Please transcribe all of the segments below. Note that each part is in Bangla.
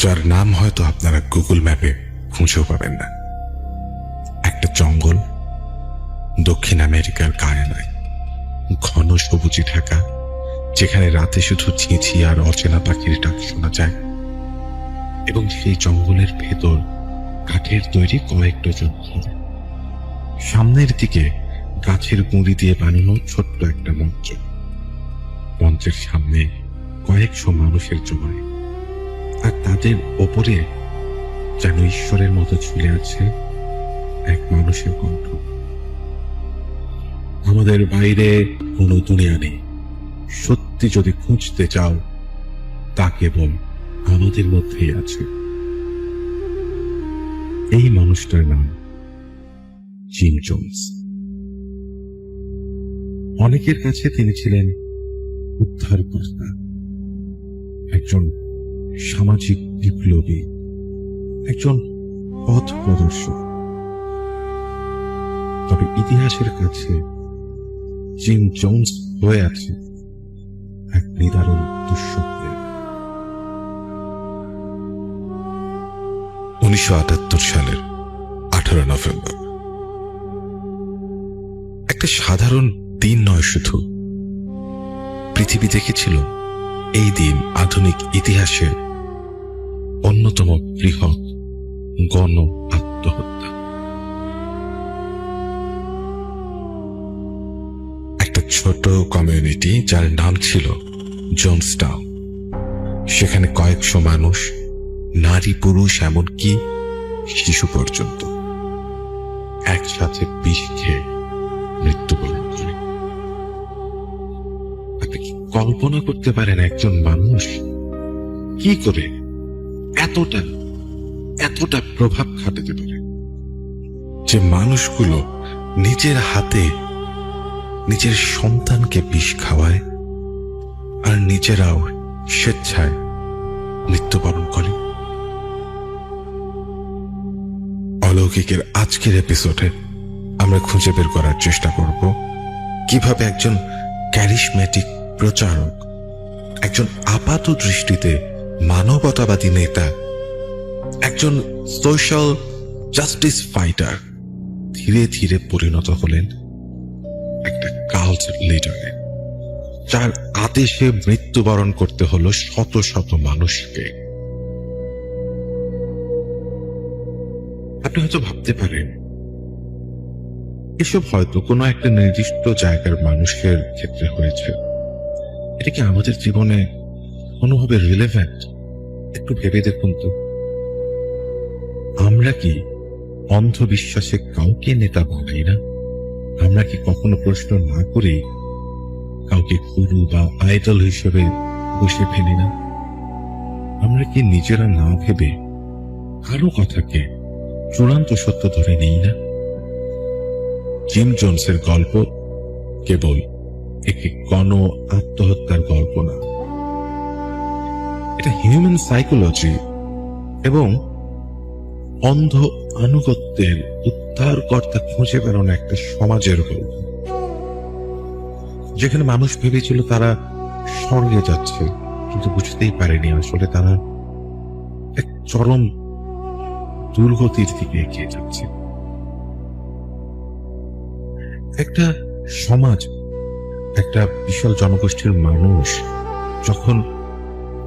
যার নাম হয়তো আপনারা গুগল ম্যাপে খুঁজেও পাবেন না। একটা জঙ্গল, দক্ষিণ আমেরিকার গায়ানায়, ঘন সবুজে ঢাকা, যেখানে রাতে শুধু ঝিঁঝি আর অচেনা পাখির ডাক শোনা যায়। এবং সেই জঙ্গলের ভেতর কাঠের তৈরি কয়েক ডজন ঘর। সামনের দিকে গাছের গুঁড়ি দিয়ে বানানো ছোট্ট একটা মঞ্চ। মঞ্চের সামনে কয়েকশো মানুষের জমায়, আর তাদের ওপরে যেন ঈশ্বরের মতো ঝুলে আছে এক মানুষের কণ্ঠ। আমাদের বাইরে কোনো দুনিয়া নেই। সত্যি যদি খুঁজতে চাও, তা কেবল আমাদের মধ্যেই আছে। এই মানুষটার নাম জিম জোনস। অনেকের কাছে তিনি ছিলেন উদ্ধারকর্তা, একজন সামাজিক বিপ্লবী, একজন পথ প্রদর্শক। তবে ইতিহাসের কাছে জিম জোনস হয়ে আছে এক নিদারুণ দুঃস্বপ্নের। 1978 সালের 18 নভেম্বর একটা সাধারণ দিন নয়, শুধু পৃথিবী দেখেছিল এই দিন আধুনিক ইতিহাসের অন্যতম বৃহৎ গণ আত্মহত্যা। একটা ছোট কমিউনিটি যার নাম ছিল জোনসটাউন, সেখানে কয়েকশো মানুষ, নারী পুরুষ এমনকি শিশু পর্যন্ত, একসাথে বিষ খেয়ে মৃত্যুবরণ করে। আপনি কি কল্পনা করতে পারেন একজন মানুষ কি করে এতটা প্রভাব খাটাতে পারে, যে মানুষগুলো নিজের হাতে নিজের সন্তানকে বিষ খাওয়ায় আর নিজেরাও স্বেচ্ছায় মৃত্যুবরণ করে? অলৌকিকের আজকের এপিসোডে আমরা খুঁজে বের করার চেষ্টা করব কিভাবে একজন ক্যারিশম্যাটিক প্রচারক, একজন আপাত দৃষ্টিতে মানবতাবাদী নেতা, একজন সোশ্যাল জাস্টিস ফাইটার ধীরে ধীরে পরিণত হলেন একটা কাল্ট লিডারে, যার আদেশে মৃত্যুবরণ করতে হলো শত শত মানুষকে। আপনি হয়তো ভাবতে পারেন, এসব হয়তো কোনো একটা নির্দিষ্ট জায়গার মানুষের ক্ষেত্রে হয়েছে, এটা কি আমাদের জীবনে কোনোভাবে রিলেভেন্ট? একটু ভেবে দেখুন তো, আমরা কি অন্ধবিশ্বাসে কাউকে নেতা বানাই না? আমরা কি কখনো প্রশ্ন না করে কাউকে গুরু বা আইডল হিসেবে বসে ফেলি না? আমরা কি নিজেরা না ভেবে কারো কথাকে চূড়ান্ত সত্য ধরে নেই না? জিম জোনসের গল্প কেবল একটি গণ আত্মহত্যার গল্প না, এটা হিউম্যান সাইকোলজি এবং অন্ধ আনুগত্যের উদ্ধারকর্তা খুঁজে বেরোনো একটা সমাজের গল্প, যেখানে মানুষ ভেবেছিল তারা স্বর্গে যাচ্ছে, কিন্তু বুঝতেই পারেনি আসলে তারা এক চরম দুর্গতির দিকে এগিয়ে যাচ্ছে। একটা সমাজ, একটা বিশাল জনগোষ্ঠীর মানুষ যখন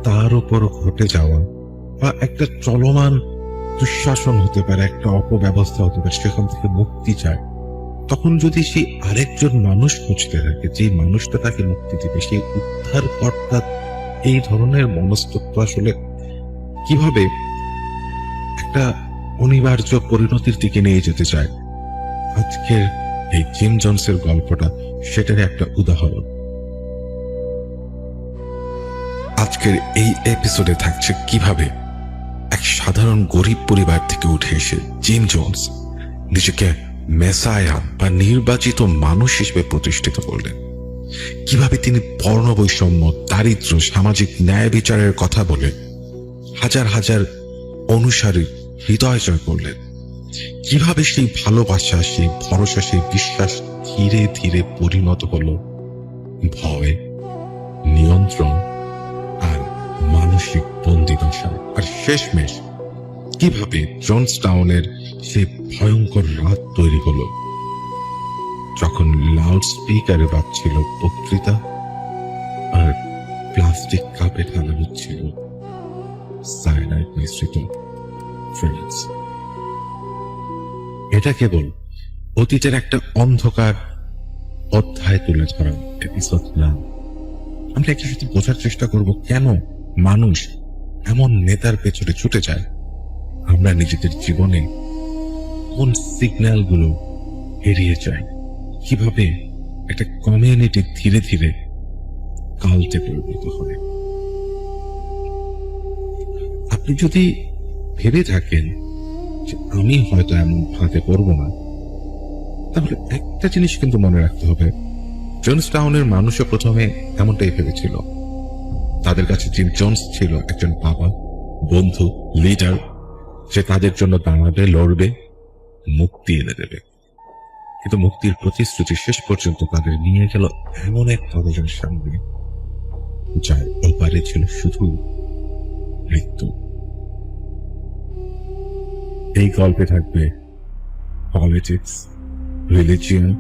তার উপর ঘটে যাওয়া বা একটা চলমান দুঃশাসন হতে পারে, একটা অপব্যবস্থা হতে পারে, সেখান থেকে মুক্তি চায়, তখন যদি সেই আরেকজন মানুষ খুঁজতে থাকে, যে মানুষটা তাকে মুক্তি দিবে, সেই উদ্ধারকর্তা এই ধরনের মনস্তত্ব আসলে কিভাবে একটা অনিবার্য পরিণতির দিকে নিয়ে যেতে চায়, আজকের এই জিম জোনসের গল্পটা সেটার একটা উদাহরণ। আজকের এই এপিসোডে থাকছে কিভাবে এক সাধারণ গরিব পরিবার থেকে উঠে এসে জিম জোনস নিজেকে মেসায়া বা নির্বাচিত মানুষ হিসেবে প্রতিষ্ঠিত করলেন, কিভাবে তিনি বর্ণ বৈষম্য, দারিদ্র্য, সামাজিক ন্যায় বিচারের কথা বলে হাজার হাজার অনুসারী হৃদয় জয় করলেন, কিভাবে সেই ভালোবাসা, সেই ভরসা, সেই বিশ্বাস ধীরে ধীরে পরিণত হলো ভয়, নিয়ন্ত্রণ আর মানসিক বন্দিত্ব। দশায়, আর শেষমেশ কিভাবে জনসটাউনের সেই ভয়ঙ্কর রাত তৈরি হলো যখন লাউড স্পিকারে বাজছিল বক্তৃতা আর প্লাস্টিক কাপে ঢালা হচ্ছিল সায়ানাইড মিশ্রিত ড্রিঙ্কস। এটা কেবল অতীতের একটা অন্ধকার অধ্যায় তুলে ধরা এপিসোড না। আমরা একটু শুধু বোঝার চেষ্টা করব কেন মানুষ এমন নেতার পেছনে ছুটে যায়, আমরা নিজেদের জীবনে কোন সিগন্যালগুলো এড়িয়ে যাই, কিভাবে একটা কমিউনিটি ধীরে ধীরে কাল্টে পরিণত হয়। আপনি যদি ভেবে থাকেন যে আমি হয়তো এমন ফাঁদে পড়ব না, তাহলে একটা জিনিস কিন্তু মনে রাখতে হবে, জনসটাউনের মানুষও প্রথমে এমনটাই ভেবেছিল। তাদের কাছে জিম জোন্স ছিল একজন বাবা, বন্ধু, লিডার, যে তাদের জন্য দাঁড়াবে, লড়বে, মুক্তি এনে দেবে। কিন্তু মুক্তির প্রতিশ্রুতি শেষ পর্যন্ত তাদের নিয়ে গেল এমন এক দরজার সামনে যার ওপারে ছিল শুধু মৃত্যু। এই গল্পে থাকবে পলিটিক্স, রিলিজিয়ন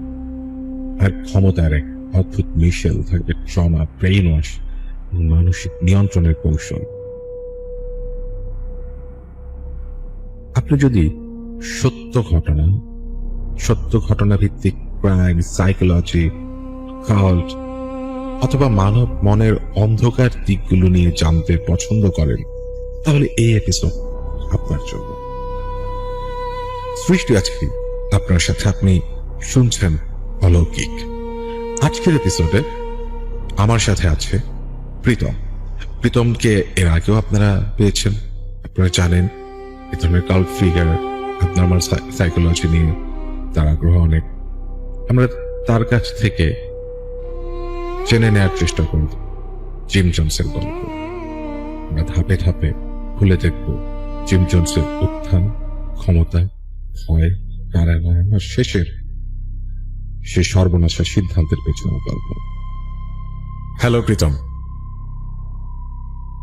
আর ক্ষমতার এক অদ্ভুত মিশেল, থাকবে ট্রমা, ব্রেইন ওয়াশ, মানসিক নিয়ন্ত্রণের কৌশল। আপনি যদি সত্য ঘটনা ভিত্তিক ক্রাইম, সাইকোলজি, কাল্ট অথবা মানব মনের অন্ধকার দিকগুলো নিয়ে জানতে পছন্দ করেন, তাহলে এই এপিসোড আপনার জন্য। সৃষ্টি আজকে আপনার সাথে, আপনি শুনছেন অলৌকিক। আজকের এপিসোডে আমার সাথে আছে প্রীতমকে এর আগেও আপনারা পেয়েছেন, আপনারা জানেন এ ধরনের কাল্ট ফিগার। আপনার আমার সাইকোলজি নিয়ে তার আগ্রহ অনেক। আমরা তার কাছ থেকে জেনে নেওয়ার চেষ্টা করব জিম জনসের গল্প। আমরা ধাপে ধাপে খুলে দেখব জিম জনসের উত্থান, ক্ষমতা, ভয়, কারাগার আর শেষের সে সর্বনাশা সিদ্ধান্তের পেছনে গল্প। হ্যালো প্রীতম,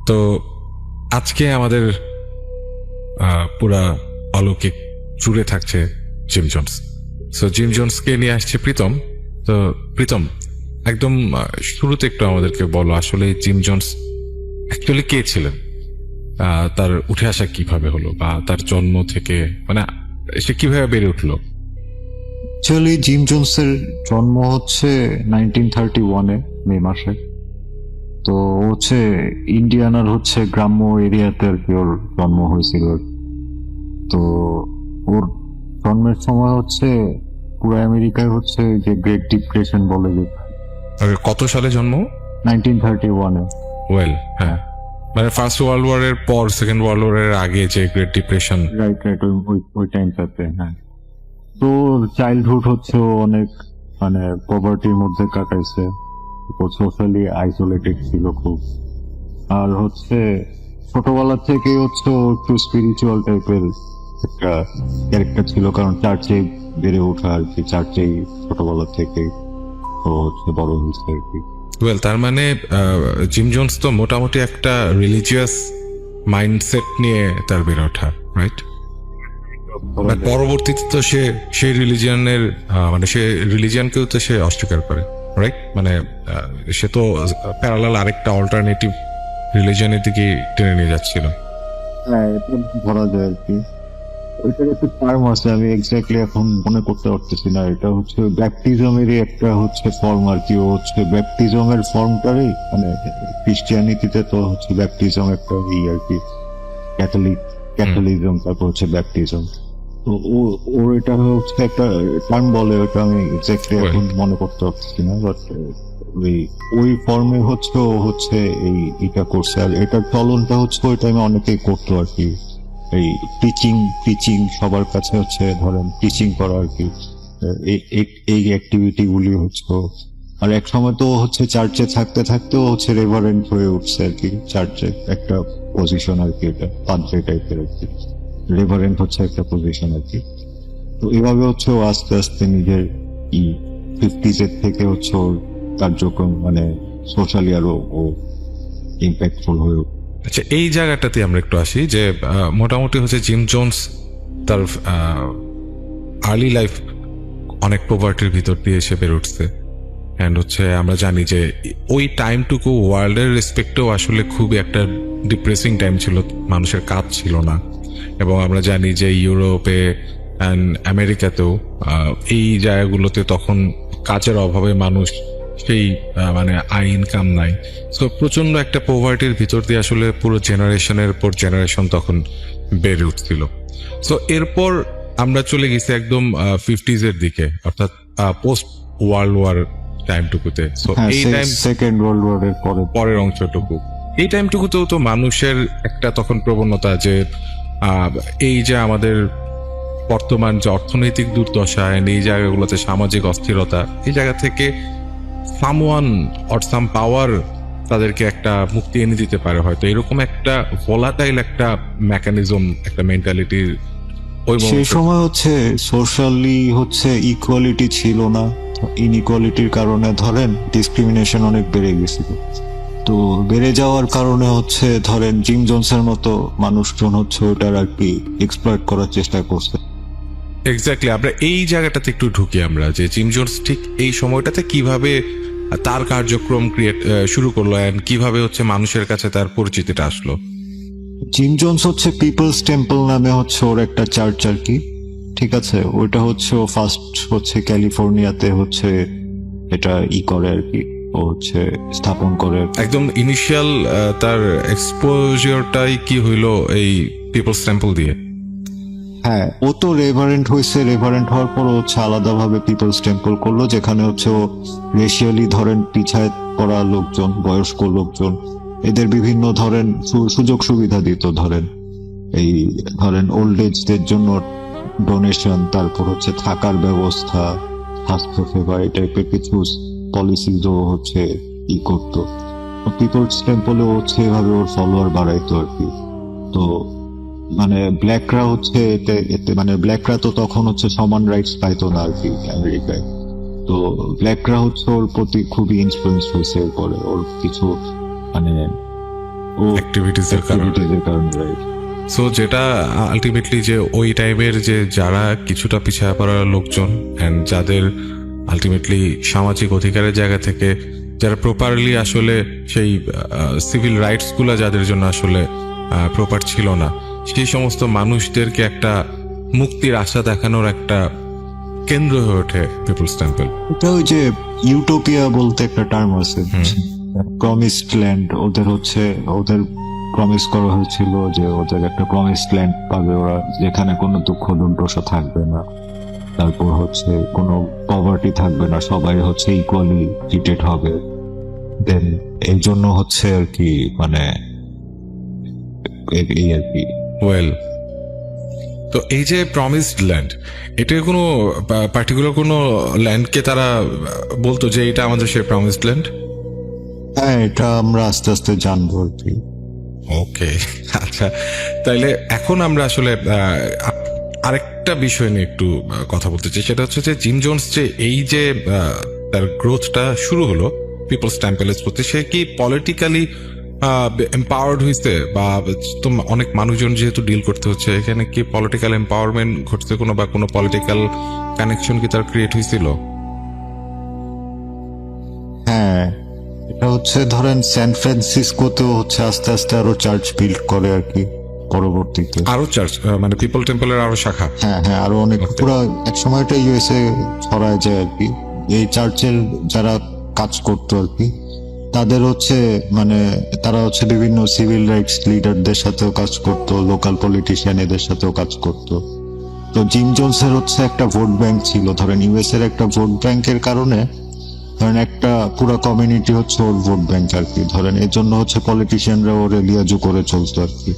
তো আজকে আমাদের পুরা অলৌকিক জুড়ে থাকছে জিম জোন্স। সো জিম জোন্সকে নিয়ে আসছে প্রীতম। তো প্রীতম, একদম শুরুতে একটু আমাদেরকে বলো আসলে জিম জোন্স অ্যাকচুয়ালি কে ছিলেন, তার উঠে আসা কিভাবে হলো, বা তার জন্ম থেকে মানে সে কিভাবে বেড়ে উঠলো। অ্যাকচুয়ালি জিম জোন্সের জন্ম হচ্ছে 1931-এ মে মাসে। তো হচ্ছে ইন্ডিয়ানার হচ্ছে গ্রাম্য এরিয়াতে আর কি ওর জন্ম হয়েছিল। তো ওর জন্মের সময় হচ্ছে পুরো আমেরিকায় হচ্ছে যে গ্রেট ডিপ্রেশন বলে যে। কত সালে জন্ম? 1931-এ। ওয়েল, হ্যাঁ, মানে ফার্স্ট ওয়ার্ল্ড ওয়ারের পর, সেকেন্ড ওয়ার্ল্ড ওয়ারের আগে যে গ্রেট ডিপ্রেশন। রাইট, ওই টাইমটাতে। হ্যাঁ, তো চাইল্ডহুড হচ্ছে ও অনেক মানে পভার্টির মধ্যে কাটাইছে, সোশ্যালি আইসোলেটেড ছিল খুব। আর হচ্ছে ছোটবেলা থেকে হচ্ছে ও একটু স্পিরিচুয়াল টাইপের একটা ক্যারেক্টার ছিল, কারণ চার্চে বেড়ে ওঠা আর কি, চার্চেই ছোটবেলা থেকে ও হচ্ছে বড় হয়েছে আর কি। ওয়েল, তার মানে জিম জোন্স তো মোটামুটি একটা রিলিজিয়াস মাইন্ডসেট নিয়ে তার বেড়ে ওঠা, রাইট? পরবর্তীতে তো সে সেই রিলিজিয়নের মানে সে রিলিজিয়নকেও তো সে অস্বীকার করে, রাইট? মানে সে তো প্যারালাল আরেকটা অল্টারনেটিভ রিলিজিয়নের দিকে টেনে নিয়ে যাচ্ছিল। হ্যাঁ, এটা ধরা যায় আর কি। ওইটার একটা টার্ম আছে, আমি এক্স্যাক্টলি এখন মনে করতে পারতেছি না। এটা হচ্ছে ব্যাপটিজমেরই একটা হচ্ছে ফর্ম আর কি। ও হচ্ছে ব্যাপটিজমের ফর্মটারই, মানে ক্রিশ্চিয়ানিটিতে তো হচ্ছে ব্যাপটিজম একটা আর কি, ক্যাথলিজম, তারপর হচ্ছে ব্যাপটিজম। তো ওর এটা হচ্ছে একটা টার্ম বলে, ওটা আমি এক্স্যাক্টলি এখন মনে করতে পারতেছি না। বাট ওই ফর্মে হচ্ছে ও হচ্ছে এটা করছে। আর এটার চলনটা হচ্ছে ওই টাইমে অনেকেই করতো আর কি। এই টিচিং সবার কাছে হচ্ছে ধরেন টিচিং করা আর কি, এই অ্যাক্টিভিটি গুলি হচ্ছে। আর এক সময় তো হচ্ছে চার্চে থাকতে থাকতেও হচ্ছে রেভারেন্ট হয়ে উঠছে আর কি। চার্চে একটা পজিশন আর কি, এটা পাদ্রী টাইপের আর কি। রেভারেন্ট হচ্ছে একটা পজিশন আর কি। তো এভাবে হচ্ছে ও আস্তে আস্তে নিজের 50s থেকে হচ্ছে ওর কার্যক্রম মানে সোশ্যালি আরো ও ইম্প্যাক্টফুল হয়ে আচ্ছা, এই জায়গাটাতে আমরা একটু আসি যে মোটামুটি হচ্ছে জিম জোন্স তার আর্লি লাইফ অনেক পোভার্টির ভিতর দিয়ে এসে বের উঠছে। অ্যান্ড হচ্ছে আমরা জানি যে ওই টাইমটুকু ওয়ার্ল্ডের রেসপেক্টেও আসলে খুবই একটা ডিপ্রেসিং টাইম ছিল, মানুষের কাজ ছিল না। এবং আমরা জানি যে ইউরোপে অ্যান্ড আমেরিকাতেও এই জায়গাগুলোতে তখন কাজের অভাবে মানুষ সেই মানে আয় ইনকাম নাই। সো প্রচন্ড একটা পোভার্টির ভিতর দিয়ে আসলে পুরো জেনারেশনের পর জেনারেশন তখন বেড়ে উঠছিল। সো এরপর আমরা চলে গেছি একদম 50s এর দিকে, অর্থাৎ পোস্ট ওয়ার্ল্ড ওয়ার টাইমটুকুতে। সো এই টাইম সেকেন্ড ওয়ার্ল্ড ওয়ারের পরে পরের অংশটুকু, এই টাইমটুকুতেও তো মানুষের একটা তখন প্রবণতা যে এই যে আমাদের বর্তমান যে অর্থনৈতিক দুর্দশা, এই জায়গাগুলোতে সামাজিক অস্থিরতা, এই জায়গা থেকে সামওয়ান অর সাম পাওয়ার তাদেরকে একটা মুক্তি এনে দিতে পারে হয়তো, এরকম একটা ভোলাটাইল একটা মেকানিজম, একটা মেন্টালিটির ওই সেই সময় হচ্ছে সোশ্যালি হচ্ছে ইকুয়ালিটি ছিল না, ইনইকুয়ালিটির কারণে ধরেন ডিসক্রিমিনেশন অনেক বেড়ে গেছিল। তো বেড়ে যাওয়ার কারণে হচ্ছে ধরেন জিম জনসের মতো মানুষজন হচ্ছে ওটার আর কি এক্সপ্লয়েট করার চেষ্টা করছে। এক্স্যাক্টলি, আমরা এই জায়গাটাতে একটু ঢুকি আমরা যে জিম জোন্স ঠিক এই সময়টাতে কিভাবে তার কার্যক্রম শুরু করলো এন্ড কিভাবে হচ্ছে মানুষের কাছে তার পরিচিতিটা আসলো। জিম জোন্স হচ্ছে পিপলস টেম্পল নামে হচ্ছে ওর একটা চার্চ আর কি, ঠিক আছে। ওইটা হচ্ছে ও ফার্স্ট হচ্ছে ক্যালিফোর্নিয়াতে হচ্ছে এটা করে আর কি, ও হচ্ছে স্থাপন করে। একদম ইনিশিয়াল তার এক্সপোজারটাই কি হইলো এই পিপলস টেম্পল দিয়ে? হ্যাঁ, ও তো রেভারেন্ট হয়েছে, রেভারেন্ট হওয়ার পর হচ্ছে আলাদাভাবে পিপলস টেম্পল করলো, যেখানে হচ্ছে ও রেশিয়ালি ধরেন পিছায় পড়া লোকজন, বয়স্ক লোকজন, এদের বিভিন্ন ধরেন সুযোগ সুবিধা দিত। ধরেন এই ধরেন ওল্ড এজদের জন্য ডোনেশন, তারপর হচ্ছে থাকার ব্যবস্থা, স্বাস্থ্য সেবা, এই টাইপের কিছু পলিসিও হচ্ছে করতো। পিপলস টেম্পলে হচ্ছে এভাবে ওর ফলোয়ার বাড়াইতো আর কি। তো মানে ব্ল্যাকরা হচ্ছে এতে মানে ব্ল্যাকরা তো তখন হচ্ছে সমান রাইটস পাইতো না আর কি আমেরিকায়। তো ব্ল্যাকরা হচ্ছে ওর প্রতি খুবই ইনফ্লুয়েন্স হয়েছে পরে ওর কিছু মানে ও অ্যাক্টিভিটিস এর কারণে। রাইট। সো যেটা আলটিমেটলি যে ওই টাইমের যে যারা কিছুটা পিছিয়ে পড়া লোকজন অ্যান্ড যাদের আলটিমেটলি সামাজিক অধিকারের জায়গা থেকে যারা প্রপারলি আসলে সেই সিভিল রাইটস গুলা যাদের জন্য আসলে প্রপার ছিল না, সেই সমস্ত মানুষদেরকে একটা মুক্তির আশা দেখানোর একটা কেন্দ্র হয়ে ওঠে পিপলস টেম্পল। এটা ওই যে ইউটোপিয়া বলতে একটা টার্ম আছে, প্রমিসড ল্যান্ড। ওদের হচ্ছে ওদের প্রমিস করা হয়েছিল যে ওদের একটা প্রমিসড ল্যান্ড পাবে ওরা, যেখানে কোনো দুঃখ দুর্দশা থাকবে না, তারপর হচ্ছে কোনো পভার্টি থাকবে না, সবাই হচ্ছে ইকুয়ালি ট্রিটেড হবে। দেন এই জন্য হচ্ছে আর কি মানে এই আর কি। ওয়েল, তো এই যে প্রমিসড ল্যান্ড, এটা কোনো পার্টিকুলার কোনো ল্যান্ডকে তারা বলতো যে এটা আমাদের সেই প্রমিসড ল্যান্ড? হ্যাঁ, এটা আমরা আস্তে আস্তে জানবো আর কি। ওকে, আচ্ছা, তাইলে এখন আমরা আসলে আরেকটা বিষয় নিয়ে একটু কথা বলতে চাই। সেটা হচ্ছে যে জিম জোন্স যে এই যে তার গ্রোথটা শুরু হলো পিপলস টেম্পলের প্রতি, সে কি পলিটিক্যালি এম্পাওয়ার্ড হয়েছে, বা অনেক মানুষজন যেহেতু ডিল করতে হচ্ছে এখানে, কি পলিটিক্যাল এম্পাওয়ারমেন্ট ঘটছে কোনো, বা কোনো পলিটিক্যাল কানেকশন কি তার ক্রিয়েট হয়েছিল? হ্যাঁ, এটা হচ্ছে ধরেন সান ফ্রান্সিসকোতেও হচ্ছে আস্তে আস্তে আরো চার্চ বিল্ড করে আর কি পরবর্তীতে। আরো চার্চ মানে পিপল টেম্পলের আরো শাখা? হ্যাঁ হ্যাঁ, আরো অনেক, পুরো এক সময়টা ইউএসএ ছড়ায় যায় আর কি। এই চার্চের যারা কাজ করতো আর কি, তাদের হচ্ছে মানে তারা হচ্ছে বিভিন্ন সিভিল রাইটস লিডারদের সাথেও কাজ করতো, লোকাল পলিটিশিয়ান এদের সাথেও কাজ করতো। তো জিম জোন্সের হচ্ছে একটা ভোট ব্যাংক ছিল, ধরেন ইউএস এর একটা ভোট ব্যাংকের কারণে ধরেন একটা পুরো কমিউনিটি হচ্ছে ওর ভোট ব্যাংক আর কি। ধরেন এর জন্য হচ্ছে পলিটিশিয়ানরা ওর লিয়াজু করে চলতো আর কি,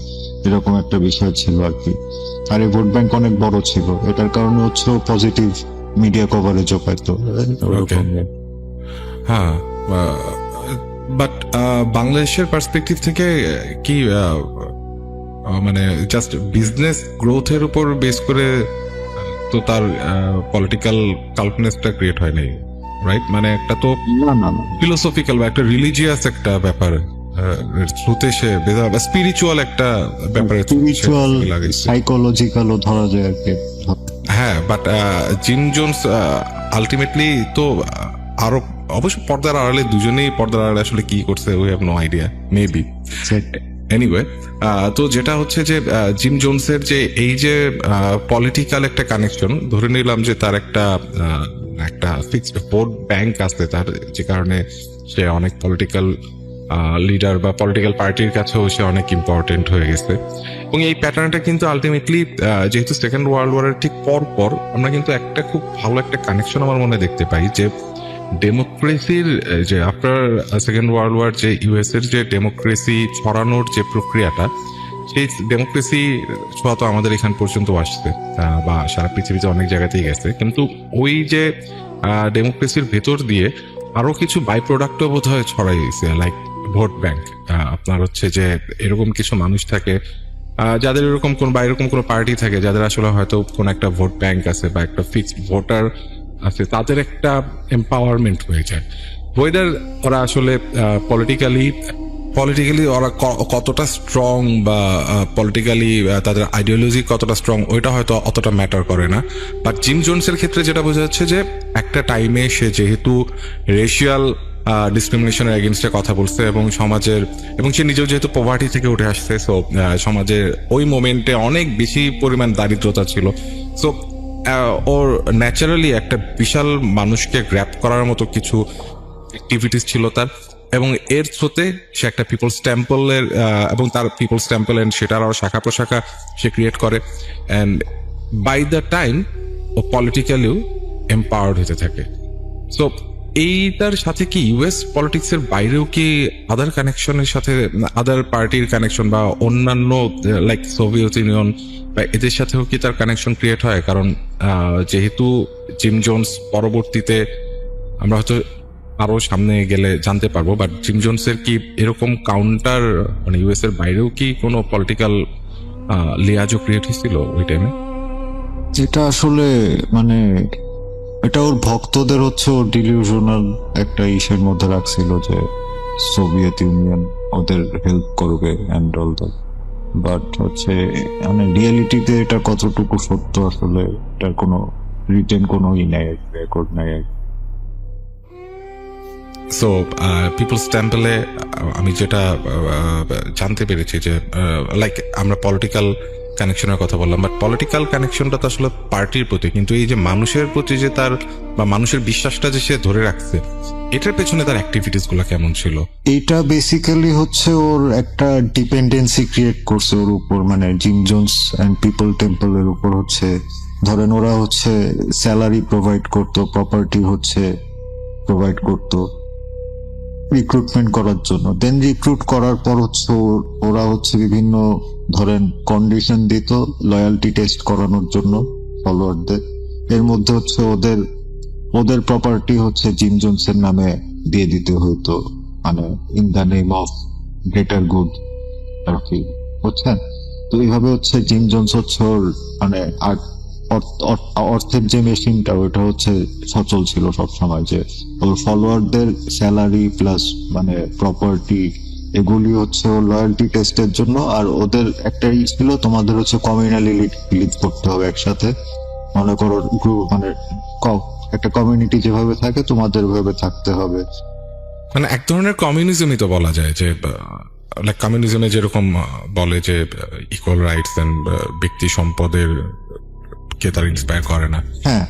এরকম একটা বিষয় ছিল আর কি। আর এই ভোট ব্যাংক অনেক বড় ছিল, এটার কারণে হচ্ছে পজিটিভ মিডিয়া কভারেজও পাইতো। হ্যাঁ, বাট বাংলাদেশের পার্সপেক্টিভ থেকে কি মানে জাস্ট বিজনেস গ্রোথের উপর বেস করে তো তার পলিটিক্যাল কাল্পনেসটা ক্রিয়েট হয় নাই, রাইট? মানে একটা তো না না না, ফিলোসফিক্যাল বা একটা রিলিজিয়াস একটা ব্যাপার থ্রুতে সে স্পিরিচুয়াল একটা ব্যাপারে স্পিরিচুয়াল লাগাইছে। সাইকোলজিক্যালও ধরা যায় আর কি। হ্যাঁ, বাট জিম জোনস আলটিমেটলি তো আরো অবশ্য পর্দার আড়ালে দুজনেই পর্দার আড়ালে আসলে কি করছে we have no idea, maybe. Anyway, তো যেটা হচ্ছে যে জিম জোনসের যে এই যে পলিটিক্যাল একটা কানেকশন, ধরে নিলাম যে তার একটা ফিক্সড ভোট ব্যাংক আছে তার, যে কারণে সে অনেক পলিটিক্যাল লিডার বা পলিটিক্যাল পার্টির কাছেও সে অনেক ইম্পর্টেন্ট হয়ে গেছে। এবং এই প্যাটার্নটা কিন্তু আলটিমেটলি যেহেতু সেকেন্ড ওয়ার্ল্ড ওয়ারের ঠিক পর আমরা কিন্তু একটা খুব ভালো একটা কানেকশন আমার মনে দেখতে পাই, যে ডেমোক্রেসির যে আফটার সেকেন্ড ওয়ার্ল্ড ওয়ার যে ইউএস এর যে ডেমোক্রেসি ছড়ানোর যে প্রক্রিয়াটা, সেই ডেমোক্রেসি ছোঁয়া তো আমাদের এখান পর্যন্ত আসছে বা সারা পৃথিবীতে অনেক জায়গাতেই গেছে, কিন্তু ওই যে ডেমোক্রেসির ভেতর দিয়ে আরো কিছু বাই প্রোডাক্টও বোধ হয় ছড়াই গেছে, লাইক ভোট ব্যাংক। আপনার হচ্ছে যে এরকম কিছু মানুষ থাকে যাদের এরকম কোনো পার্টি থাকে যাদের আসলে হয়তো কোনো একটা ভোট ব্যাংক আছে বা একটা ফিক্সড ভোটার আছে, তাদের একটা এম্পাওয়ারমেন্ট হয়ে যায়। ওয়েদার ওরা আসলে পলিটিক্যালি ওরা কতটা স্ট্রং বা পলিটিক্যালি তাদের আইডিওলজি কতটা স্ট্রং, ওইটা হয়তো অতটা ম্যাটার করে না। বাট জিম জোনসের ক্ষেত্রে যেটা বোঝা যাচ্ছে যে একটা টাইমে সে যেহেতু রেশিয়াল ডিসক্রিমিনেশনের এগেনস্টে কথা বলছে এবং সে নিজেও যেহেতু পভার্টি থেকে উঠে আসছে, সো সমাজের ওই মোমেন্টে অনেক বেশি পরিমাণ দারিদ্রতা ছিল। সো ওর ন্যাচারালি একটা বিশাল মানুষকে গ্র্যাপ করার মতো কিছু অ্যাক্টিভিটিস ছিল তার, এবং এর থ্রুতে সে একটা পিপলস টেম্পলের এবং তার পিপলস টেম্পল এন্ড সেটার আরো শাখা প্রশাখা সে ক্রিয়েট করে, অ্যান্ড বাই দ্য টাইম ও পলিটিক্যালিও এম্পাওয়ার্ড হতে থাকে। সো এইটার সাথে কি ইউএস পলিটিক্স এর বাইরেও কি আদার কানেকশনের সাথে আদার পার্টির কানেকশন বা অন্যান্য লাইক সোভিয়েত ইউনিয়ন বা এদের সাথেও কি তার কানেকশন ক্রিয়েট হয়? কারণ যেহেতু জিম জোনস পরবর্তীতে আমরা হয়তো আরো সামনে গেলে জানতে পারবো, বাট জিম জোনসের কি এরকম কাউন্টার মানে ইউএস এর বাইরেও কি কোনো পলিটিক্যাল লিয়াজও ক্রিয়েট হয়েছিল ওই টাইমে? যেটা আসলে মানে এটা ওর ভক্তদের হচ্ছে ওর ডিলিউশনাল একটা ইসের মধ্যে রাখছিল যে সোভিয়েত ইউনিয়ন ওদের হেল্প করবে অ্যান্ড অল দ্যাট, বাট হচ্ছে মানে রিয়েলিটিতে এটা কতটুকু সত্য আসলে এটার কোনো রিটেন কোনো রেকর্ড নাই। সো পিপলস টেম্পলে আমি যেটা জানতে পেরেছি যে লাইক আমরা পলিটিক্যাল কানেকশনের কথা বললাম, বাট পলিটিক্যাল কানেকশনটা তো আসলে পার্টির প্রতি, কিন্তু এই যে মানুষের প্রতি যে তার বা মানুষের বিশ্বাসটা যে সে ধরে রাখছে, এটার পেছনে তার অ্যাক্টিভিটিস গুলো কেমন ছিল? এইটা বেসিক্যালি হচ্ছে ওর একটা ডিপেন্ডেন্সি ক্রিয়েট করছে ওর উপর, মানে জিম জোনস অ্যান্ড পিপল টেম্পলের উপর হচ্ছে ধরেন ওরা হচ্ছে স্যালারি প্রোভাইড করতো, প্রপার্টি হচ্ছে প্রোভাইড করতো রিক্রুটমেন্ট করার জন্য। দেন রিক্রুট করার পর হচ্ছে ওরা হচ্ছে বিভিন্ন ধরেন কন্ডিশন দিত লয়ালটি টেস্ট করানোর জন্য ফলোয়ারদের। এর মধ্যে হচ্ছে ওদের প্রপার্টি হচ্ছে জিম জোনসের নামে দিয়ে দিতে হইতো, মানে in the name of greater good আর কি, বুঝছেন? তো এইভাবে হচ্ছে জিম জোনস হচ্ছে ওর মানে অর্থের যে মেশিনটা ওইটা হচ্ছে সচল ছিল সবসময়, যে ওর ফলোয়ারদের স্যালারি প্লাস মানে প্রপার্টি এগুলি হচ্ছে ওর লয়্যালটি টেস্টের জন্য। আর ওদের একটা ছিল তোমাদের হচ্ছে কমিউনালি লিড করতে হবে একসাথে, মনে করো গ্রুপ মানে একটা কমিউনিটি যেভাবে থাকে তোমাদের ওইভাবে থাকতে হবে, মানে এক ধরনের কমিউনিজমই তো বলা যায়, যে লাইক কমিউনিজমে যেরকম বলে যে ইকুয়াল রাইটস এন্ড ব্যক্তি সম্পদের কে তার ইন্সপায়ার করে না। হ্যাঁ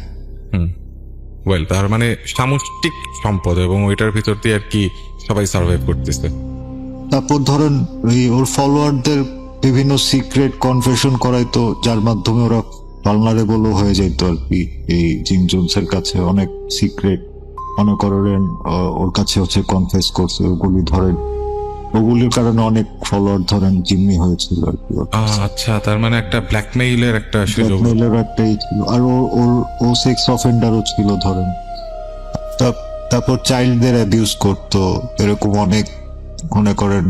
ওয়েল, তার মানে সামষ্টিক সম্পদ এবং ওইটার ভিতর দিয়ে আর কি সবাই সার্ভাইভ করতেছে। তারপর ধরেন ওর ফলোয়ারদের বিভিন্ন সিক্রেট কনফেশন করাইতো, যার মাধ্যমে ওরা ভালনারেবলও হয়ে যেত আর কি এই জিম জোনসের কাছে। অনেক সিক্রেট মনে করেন ওর কাছে হচ্ছে কনফেস করছে, ওগুলির কারণে অনেক ফলোয়ার ধরেন জিম্মি হয়েছিল আর কি। আচ্ছা, তার মানে একটা ব্ল্যাকমেইলের একটা সুযোগ, ব্ল্যাকমেইলের একটাই ছিল। আর ও সেক্স অফেন্ডারও ছিল ধরেন। তারপর চাইল্ডদের অ্যাবিউজ করতো, এরকম অনেক মনে করেন